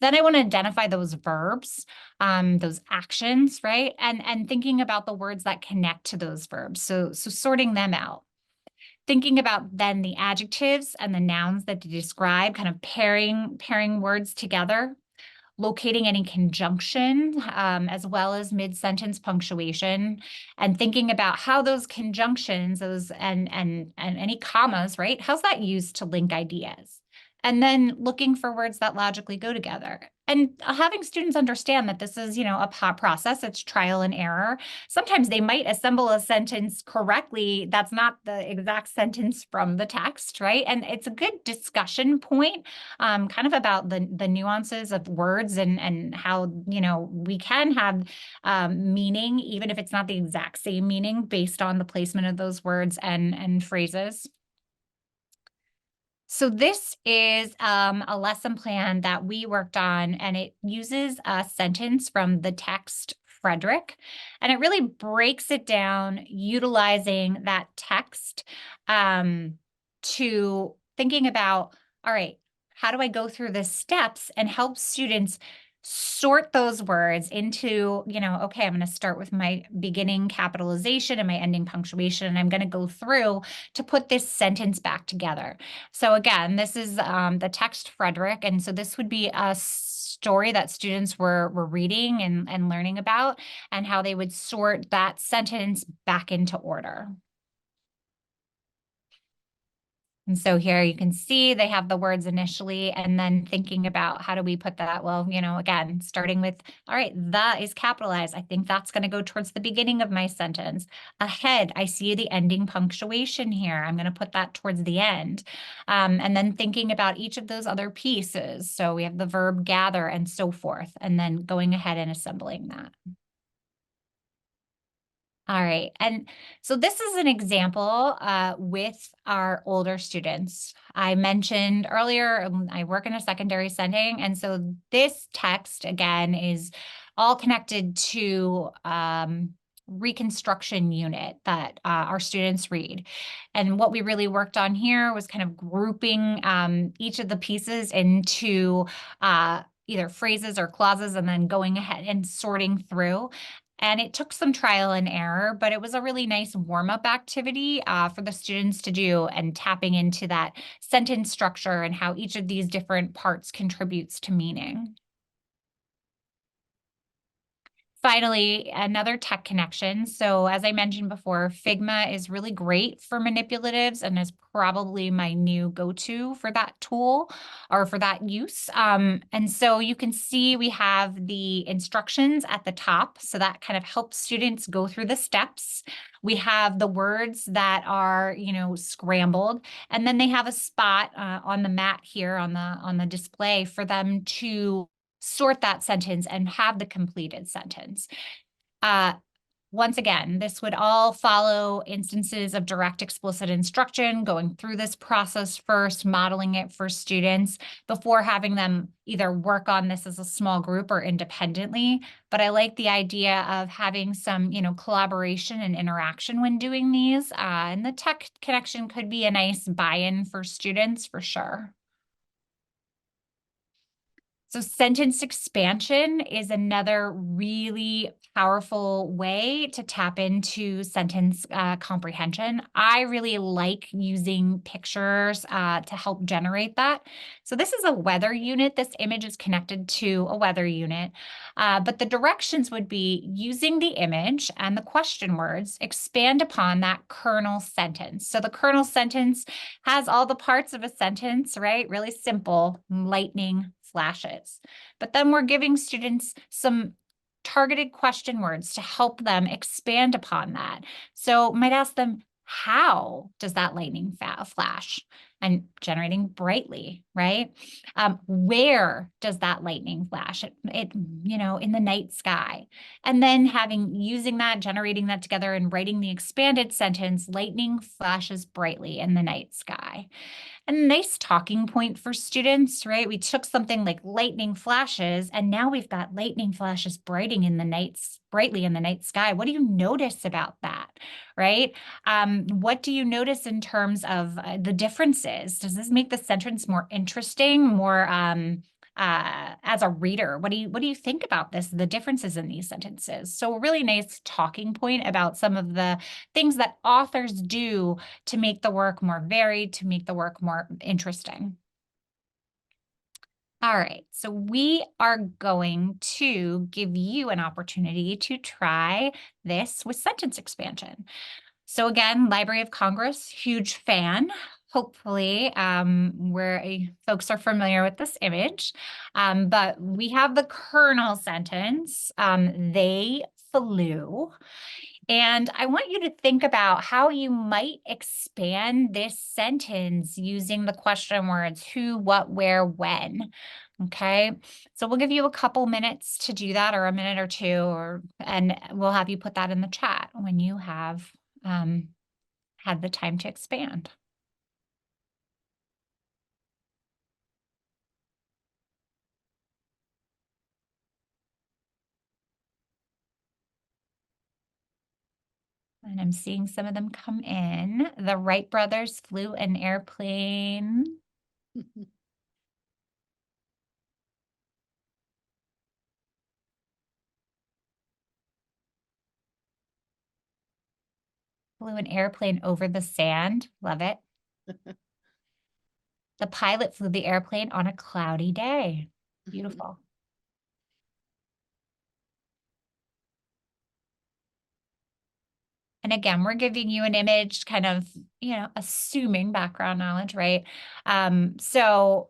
Then I want to identify those verbs, those actions, right? And thinking about the words that connect to those verbs. So sorting them out. Thinking about then the adjectives and the nouns that they describe, kind of pairing words together. Locating any conjunction, as well as mid-sentence punctuation, and thinking about how those conjunctions, and any commas, right? How's that used to link ideas? And then looking for words that logically go together. And having students understand that this is, a process, it's trial and error. Sometimes they might assemble a sentence correctly. That's not the exact sentence from the text, right? And it's a good discussion point, kind of about the nuances of words and how, we can have meaning, even if it's not the exact same meaning based on the placement of those words and phrases. So this is a lesson plan that we worked on, and it uses a sentence from the text Frederick, and it really breaks it down utilizing that text to thinking about, all right, how do I go through the steps and help students sort those words into, okay, I'm going to start with my beginning capitalization and my ending punctuation, and I'm going to go through to put this sentence back together. So again, this is the text Frederick, and so this would be a story that students were reading and learning about, and how they would sort that sentence back into order. And so here you can see they have the words initially and then thinking about how do we put that? Well, again, starting with, all right, the is capitalized. I think that's going to go towards the beginning of my sentence. Ahead, I see the ending punctuation here. I'm going to put that towards the end. And then thinking about each of those other pieces. So we have the verb gather and so forth, and then going ahead and assembling that. All right. And so this is an example with our older students. I mentioned earlier, I work in a secondary setting. And so this text, again, is all connected to reconstruction unit that our students read. And what we really worked on here was kind of grouping each of the pieces into either phrases or clauses and then going ahead and sorting through. And it took some trial and error, but it was a really nice warm-up activity for the students to do and tapping into that sentence structure and how each of these different parts contributes to meaning. Finally, another tech connection. So as I mentioned before, Figma is really great for manipulatives and is probably my new go-to for that tool or for that use. And so you can see we have the instructions at the top. So that kind of helps students go through the steps. We have the words that are, scrambled, and then they have a spot on the mat here on the display for them to sort that sentence and have the completed sentence. Once again, this would all follow instances of direct explicit instruction, going through this process first, modeling it for students before having them either work on this as a small group or independently. But I like the idea of having some, collaboration and interaction when doing these. And the tech connection could be a nice buy-in for students for sure. So sentence expansion is another really powerful way to tap into sentence comprehension. I really like using pictures to help generate that. So this is a weather unit. This image is connected to a weather unit, but the directions would be using the image and the question words, expand upon that kernel sentence. So the kernel sentence has all the parts of a sentence, right? Really simple, lightning flashes. But then we're giving students some targeted question words to help them expand upon that. So might ask them, how does that lightning flash? And generating brightly, right? Where does that lightning flash? It, in the night sky. And then using that, generating that together and writing the expanded sentence, lightning flashes brightly in the night sky. A nice talking point for students, right? We took something like lightning flashes, and now we've got lightning flashes brightly in the night sky. What do you notice about that, right? What do you notice in terms of the differences? Does this make the sentence more interesting, more as a reader? What do you think about this, the differences in these sentences? So a really nice talking point about some of the things that authors do to make the work more varied, to make the work more interesting. All right, so we are going to give you an opportunity to try this with sentence expansion. So again, Library of Congress, huge fan. Hopefully, folks are familiar with this image, but we have the kernel sentence, they flew. And I want you to think about how you might expand this sentence using the question words who, what, where, when. Okay, so we'll give you a couple minutes to do that, or a minute or two, and we'll have you put that in the chat when you have had the time to expand. And I'm seeing some of them come in. The Wright brothers flew an airplane. Flew an airplane over the sand. Love it. The pilot flew the airplane on a cloudy day. Beautiful. And again, we're giving you an image, kind of, assuming background knowledge, right? So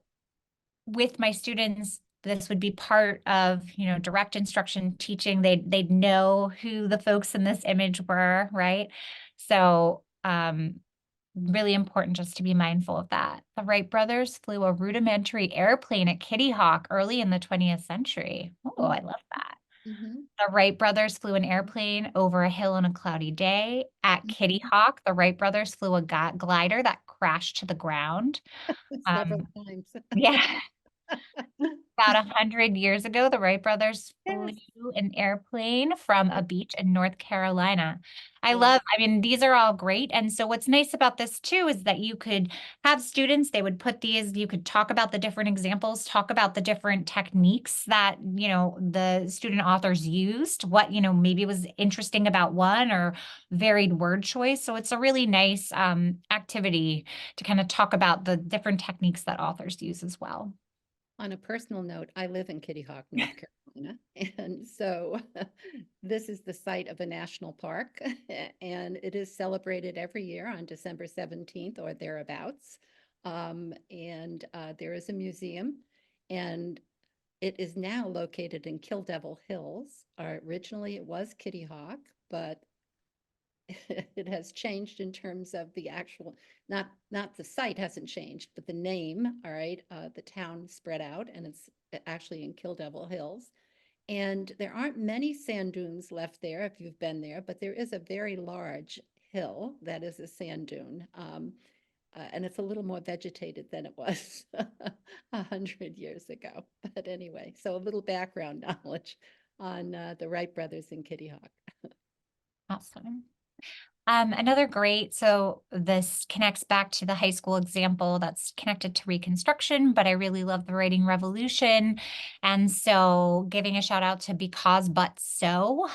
with my students, this would be part of, direct instruction teaching. They'd know who the folks in this image were, right? So, really important just to be mindful of that. The Wright brothers flew a rudimentary airplane at Kitty Hawk early in the 20th century. Oh, I love that. The Wright brothers flew an airplane over a hill on a cloudy day. At Kitty Hawk, the Wright brothers flew a glider that crashed to the ground. Several times. Yeah. About 100 years ago, the Wright brothers flew Yes. an airplane from a beach in North Carolina. Wow. I mean, these are all great. And so what's nice about this too is that you could have students, they would put these, you could talk about the different examples, talk about the different techniques that, the student authors used, what, maybe was interesting about one, or varied word choice. So it's a really nice activity to kind of talk about the different techniques that authors use as well. On a personal note, I live in Kitty Hawk, North Carolina, and so this is the site of a national park, and it is celebrated every year on December 17th or thereabouts. There is a museum, and it is now located in Kill Devil Hills. Originally, it was Kitty Hawk, but it has changed in terms of the actual, not the site hasn't changed, but the name, all right, the town spread out, and it's actually in Kill Devil Hills. And there aren't many sand dunes left there if you've been there, but there is a very large hill that is a sand dune. And it's a little more vegetated than it was 100 years ago. But anyway, so a little background knowledge on the Wright brothers in Kitty Hawk. Awesome. Another great, so this connects back to the high school example that's connected to Reconstruction, but I really love the writing revolution. And so giving a shout out to Because But So,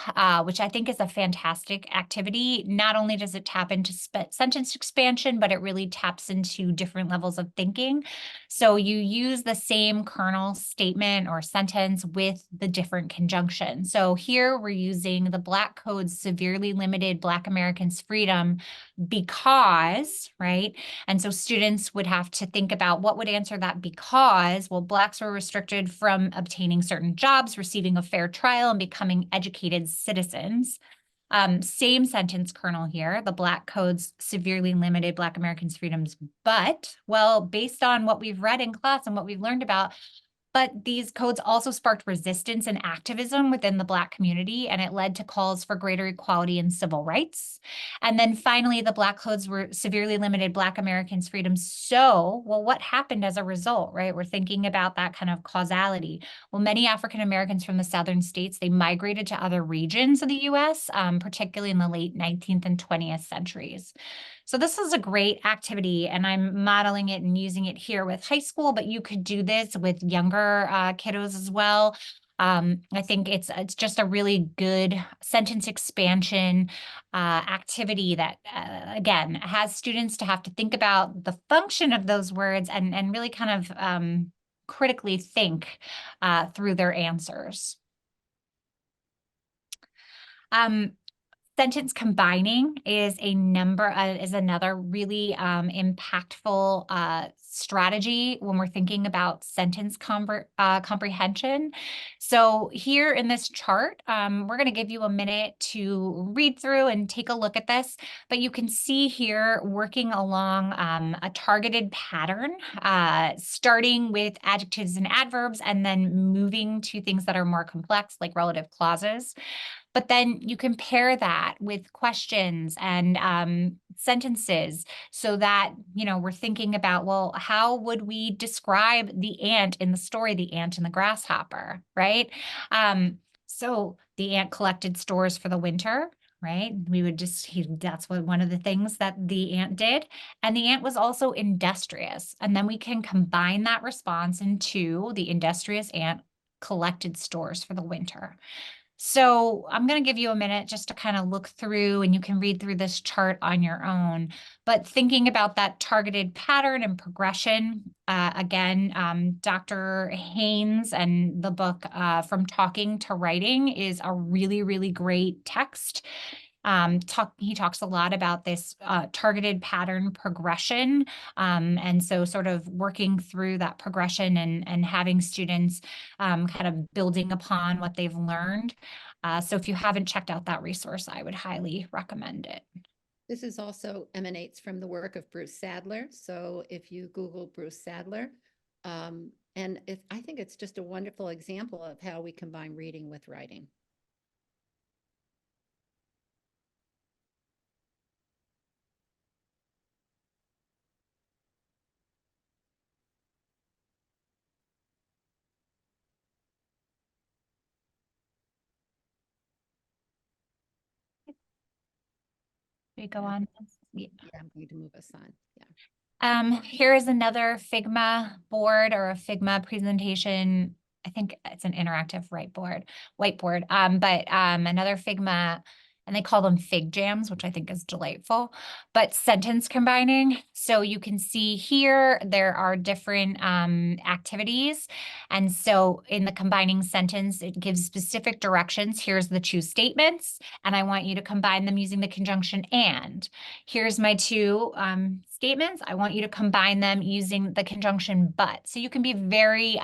which I think is a fantastic activity. Not only does it tap into sentence expansion, but it really taps into different levels of thinking. So you use the same kernel statement or sentence with the different conjunctions. So here we're using the Black Code's severely limited Black Americans' freedom because, right? And so students would have to think about what would answer that because. Well, Blacks were restricted from obtaining certain jobs, receiving a fair trial, and becoming educated citizens. Same sentence kernel here, the Black Code's severely limited Black Americans' freedoms, but, well, based on what we've read in class and what we've learned about, but these codes also sparked resistance and activism within the Black community, and it led to calls for greater equality and civil rights. And then finally, the Black codes were severely limited Black Americans' freedoms. So, well, what happened as a result, right? We're thinking about that kind of causality. Well, many African Americans from the southern states, they migrated to other regions of the US, particularly in the late 19th and 20th centuries. So this is a great activity, and I'm modeling it and using it here with high school, but you could do this with younger kiddos as well. I think it's just a really good sentence expansion activity that, again, has students to have to think about the function of those words and really kind of critically think through their answers. Sentence combining is another really impactful strategy when we're thinking about sentence comprehension. So here in this chart, we're going to give you a minute to read through and take a look at this, but you can see here working along a targeted pattern, starting with adjectives and adverbs, and then moving to things that are more complex, like relative clauses. But then you can pair that with questions and sentences so that, we're thinking about, well, how would we describe the ant in the story, The Ant and the Grasshopper, right? So the ant collected stores for the winter, right? That's one of the things that the ant did. And the ant was also industrious. And then we can combine that response into the industrious ant collected stores for the winter. So I'm going to give you a minute just to kind of look through, and you can read through this chart on your own. But thinking about that targeted pattern and progression, again, Dr. Haynes and the book From Talking to Writing is a really, really great text. He talks a lot about this targeted pattern progression. And so sort of working through that progression and having students kind of building upon what they've learned. So if you haven't checked out that resource, I would highly recommend it. This is also emanates from the work of Bruce Sadler. So if you Google Bruce Sadler, I think it's just a wonderful example of how we combine reading with writing. We go on. Yeah. Yeah, I'm going to move us on. Yeah. Here is another Figma board or a Figma presentation. I think it's an interactive whiteboard. But another Figma, and they call them Fig Jams, which I think is delightful, but sentence combining. So you can see here, there are different activities. And so in the combining sentence, it gives specific directions. Here's the two statements, and I want you to combine them using the conjunction and. Here's my two statements. I want you to combine them using the conjunction but. So you can be very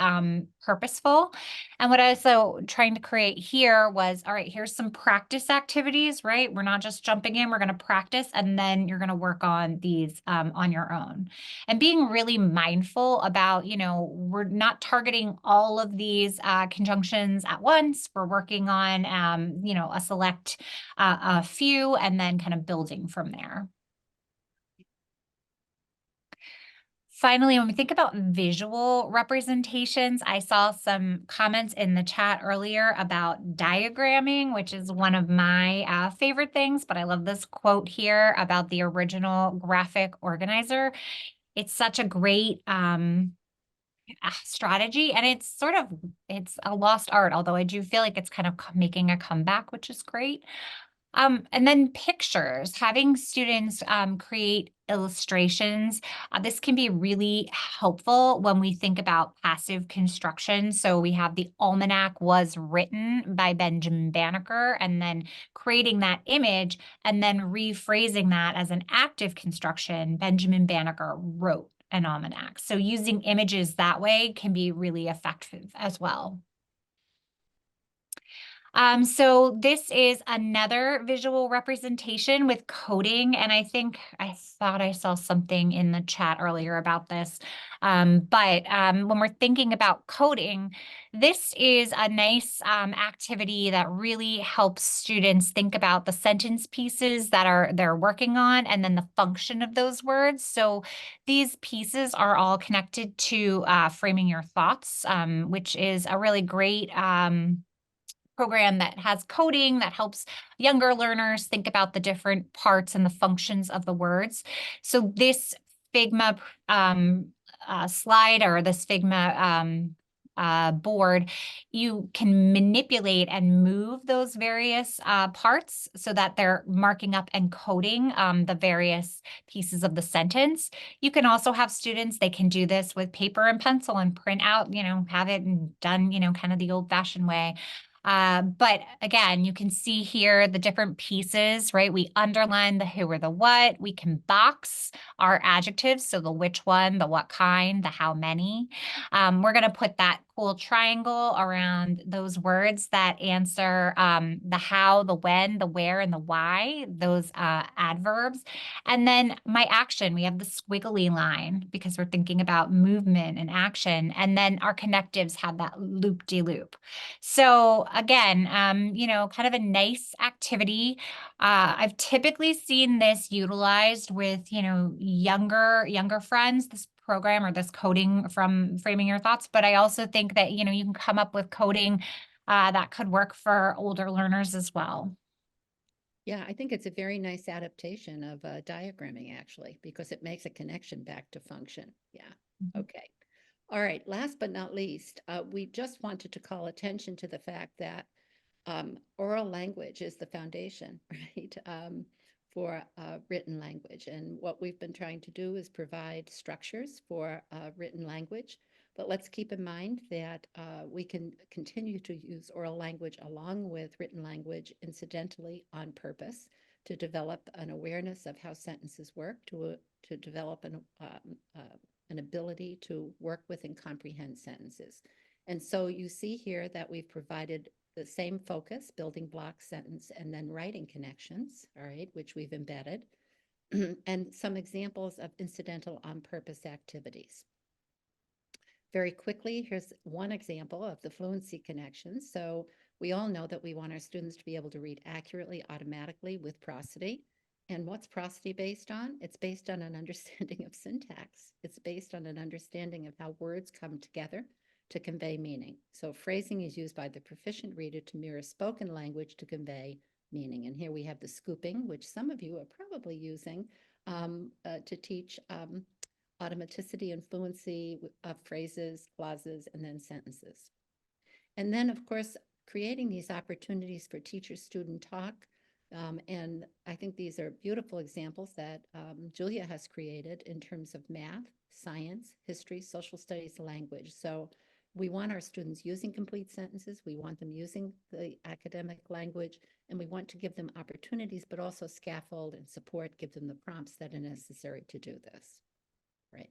purposeful. And what I was also trying to create here was, all right, here's some practice activities, right? We're not just jumping in, we're going to practice, and then you're going to work on these on your own. And being really mindful about, we're not targeting all of these conjunctions at once. We're working on, a select a few, and then kind of building from there. Finally, when we think about visual representations, I saw some comments in the chat earlier about diagramming, which is one of my favorite things, but I love this quote here about the original graphic organizer. It's such a great strategy, and it's a lost art, although I do feel like it's kind of making a comeback, which is great. And then pictures, having students create illustrations. This can be really helpful when we think about passive construction. So we have the almanac was written by Benjamin Banneker, and then creating that image and then rephrasing that as an active construction, Benjamin Banneker wrote an almanac. So using images that way can be really effective as well. So this is another visual representation with coding, and I thought I saw something in the chat earlier about this. But when we're thinking about coding, this is a nice activity that really helps students think about the sentence pieces that they're working on, and then the function of those words. So these pieces are all connected to framing your thoughts, which is a really great program that has coding that helps younger learners think about the different parts and the functions of the words. So this Figma slide or this Figma board, you can manipulate and move those various parts so that they're marking up and coding the various pieces of the sentence. You can also have students, they can do this with paper and pencil and print out, have it done, kind of the old-fashioned way. But again, you can see here the different pieces, right? We underline the who or the what. We can box our adjectives, so the which one, the what kind, the how many. We're going to put that cool triangle around those words that answer the how, the when, the where, and the why, those adverbs. And then my action, we have the squiggly line because we're thinking about movement and action. And then our connectives have that loop-de-loop. So again, kind of a nice activity. I've typically seen this utilized with, younger friends, this program or this coding from Framing Your Thoughts. But I also think that, you can come up with coding that could work for older learners as well. Yeah, I think it's a very nice adaptation of diagramming, actually, because it makes a connection back to function. Yeah. Mm-hmm. Okay. All right. Last but not least, we just wanted to call attention to the fact that oral language is the foundation, right, for written language. And what we've been trying to do is provide structures for written language. But let's keep in mind that we can continue to use oral language along with written language incidentally on purpose. to develop an awareness of how sentences work, to develop an ability to work with and comprehend sentences. And so you see here that we've provided the same focus, building block sentence, and then writing connections, all right, which we've embedded, and some examples of incidental on-purpose activities. Very quickly, here's one example of the fluency connections. So we all know that we want our students to be able to read accurately, automatically with prosody. And what's prosody based on? It's based on an understanding of syntax. It's based on an understanding of how words come together to convey meaning. So phrasing is used by the proficient reader to mirror spoken language to convey meaning. And here we have the scooping, which some of you are probably using to teach automaticity and fluency of phrases, clauses, and then sentences. And then, of course, creating these opportunities for teacher-student talk. And I think these are beautiful examples that Julia has created in terms of math, science, history, social studies, language. So we want our students using complete sentences. We want them using the academic language, and we want to give them opportunities, but also scaffold and support, give them the prompts that are necessary to do this. Right.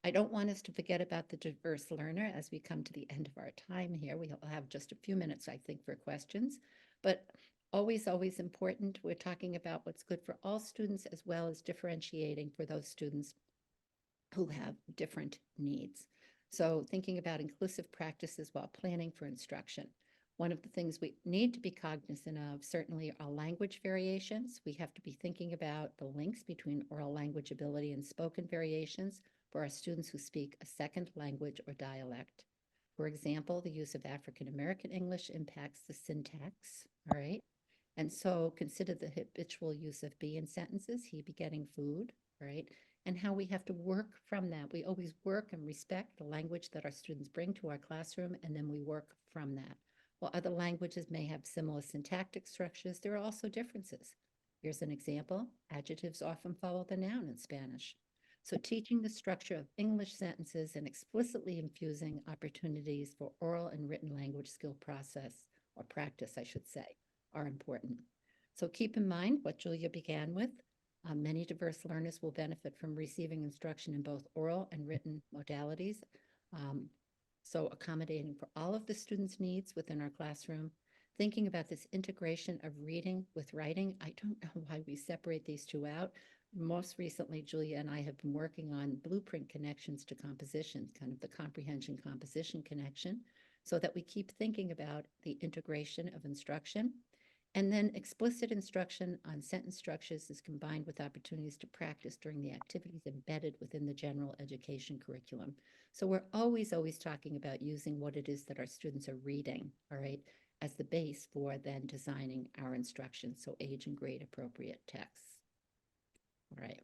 I don't want us to forget about the diverse learner as we come to the end of our time here. We'll have just a few minutes, I think, for questions, but always, always important. We're talking about what's good for all students as well as differentiating for those students who have different needs. So thinking about inclusive practices while planning for instruction. One of the things we need to be cognizant of certainly are language variations. We have to be thinking about the links between oral language ability and spoken variations for our students who speak a second language or dialect. For example, the use of African American English impacts the syntax, all right? And so consider the habitual use of be in sentences, he be getting food, right? And how we have to work from that. We always work and respect the language that our students bring to our classroom, and then we work from that. While other languages may have similar syntactic structures, there are also differences. Here's an example. Adjectives often follow the noun in Spanish. So teaching the structure of English sentences and explicitly infusing opportunities for oral and written language skill process, or practice, I should say, are important. So keep in mind what Julia began with. Many diverse learners will benefit from receiving instruction in both oral and written modalities. So accommodating for all of the students' needs within our classroom, thinking about this integration of reading with writing. I don't know why we separate these two out. Most recently, Julia and I have been working on blueprint connections to composition, kind of the comprehension composition connection, so that we keep thinking about the integration of instruction. And then explicit instruction on sentence structures is combined with opportunities to practice during the activities embedded within the general education curriculum. So we're always, always talking about using what it is that our students are reading, all right, as the base for then designing our instruction, so age and grade appropriate texts. All right.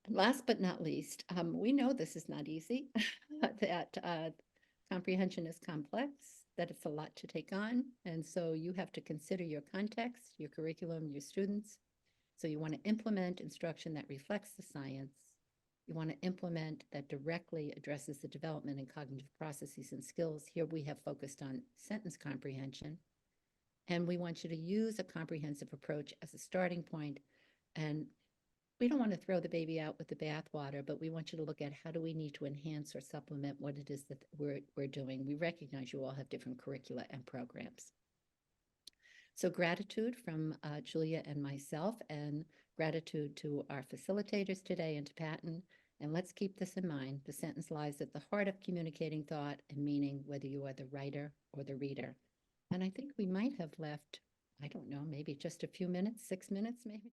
And last but not least, we know this is not easy, that comprehension is complex, that it's a lot to take on. And so you have to consider your context, your curriculum, your students. So you want to implement instruction that reflects the science. You want to implement that directly addresses the development in cognitive processes and skills. Here we have focused on sentence comprehension. And we want you to use a comprehensive approach as a starting point. And we don't want to throw the baby out with the bathwater, but we want you to look at how do we need to enhance or supplement what it is that we're doing. We recognize you all have different curricula and programs. So gratitude from Julia and myself, and gratitude to our facilitators today and to Patton. And let's keep this in mind. The sentence lies at the heart of communicating thought and meaning, whether you are the writer or the reader. And I think we might have left, I don't know, maybe just a few minutes, 6 minutes maybe.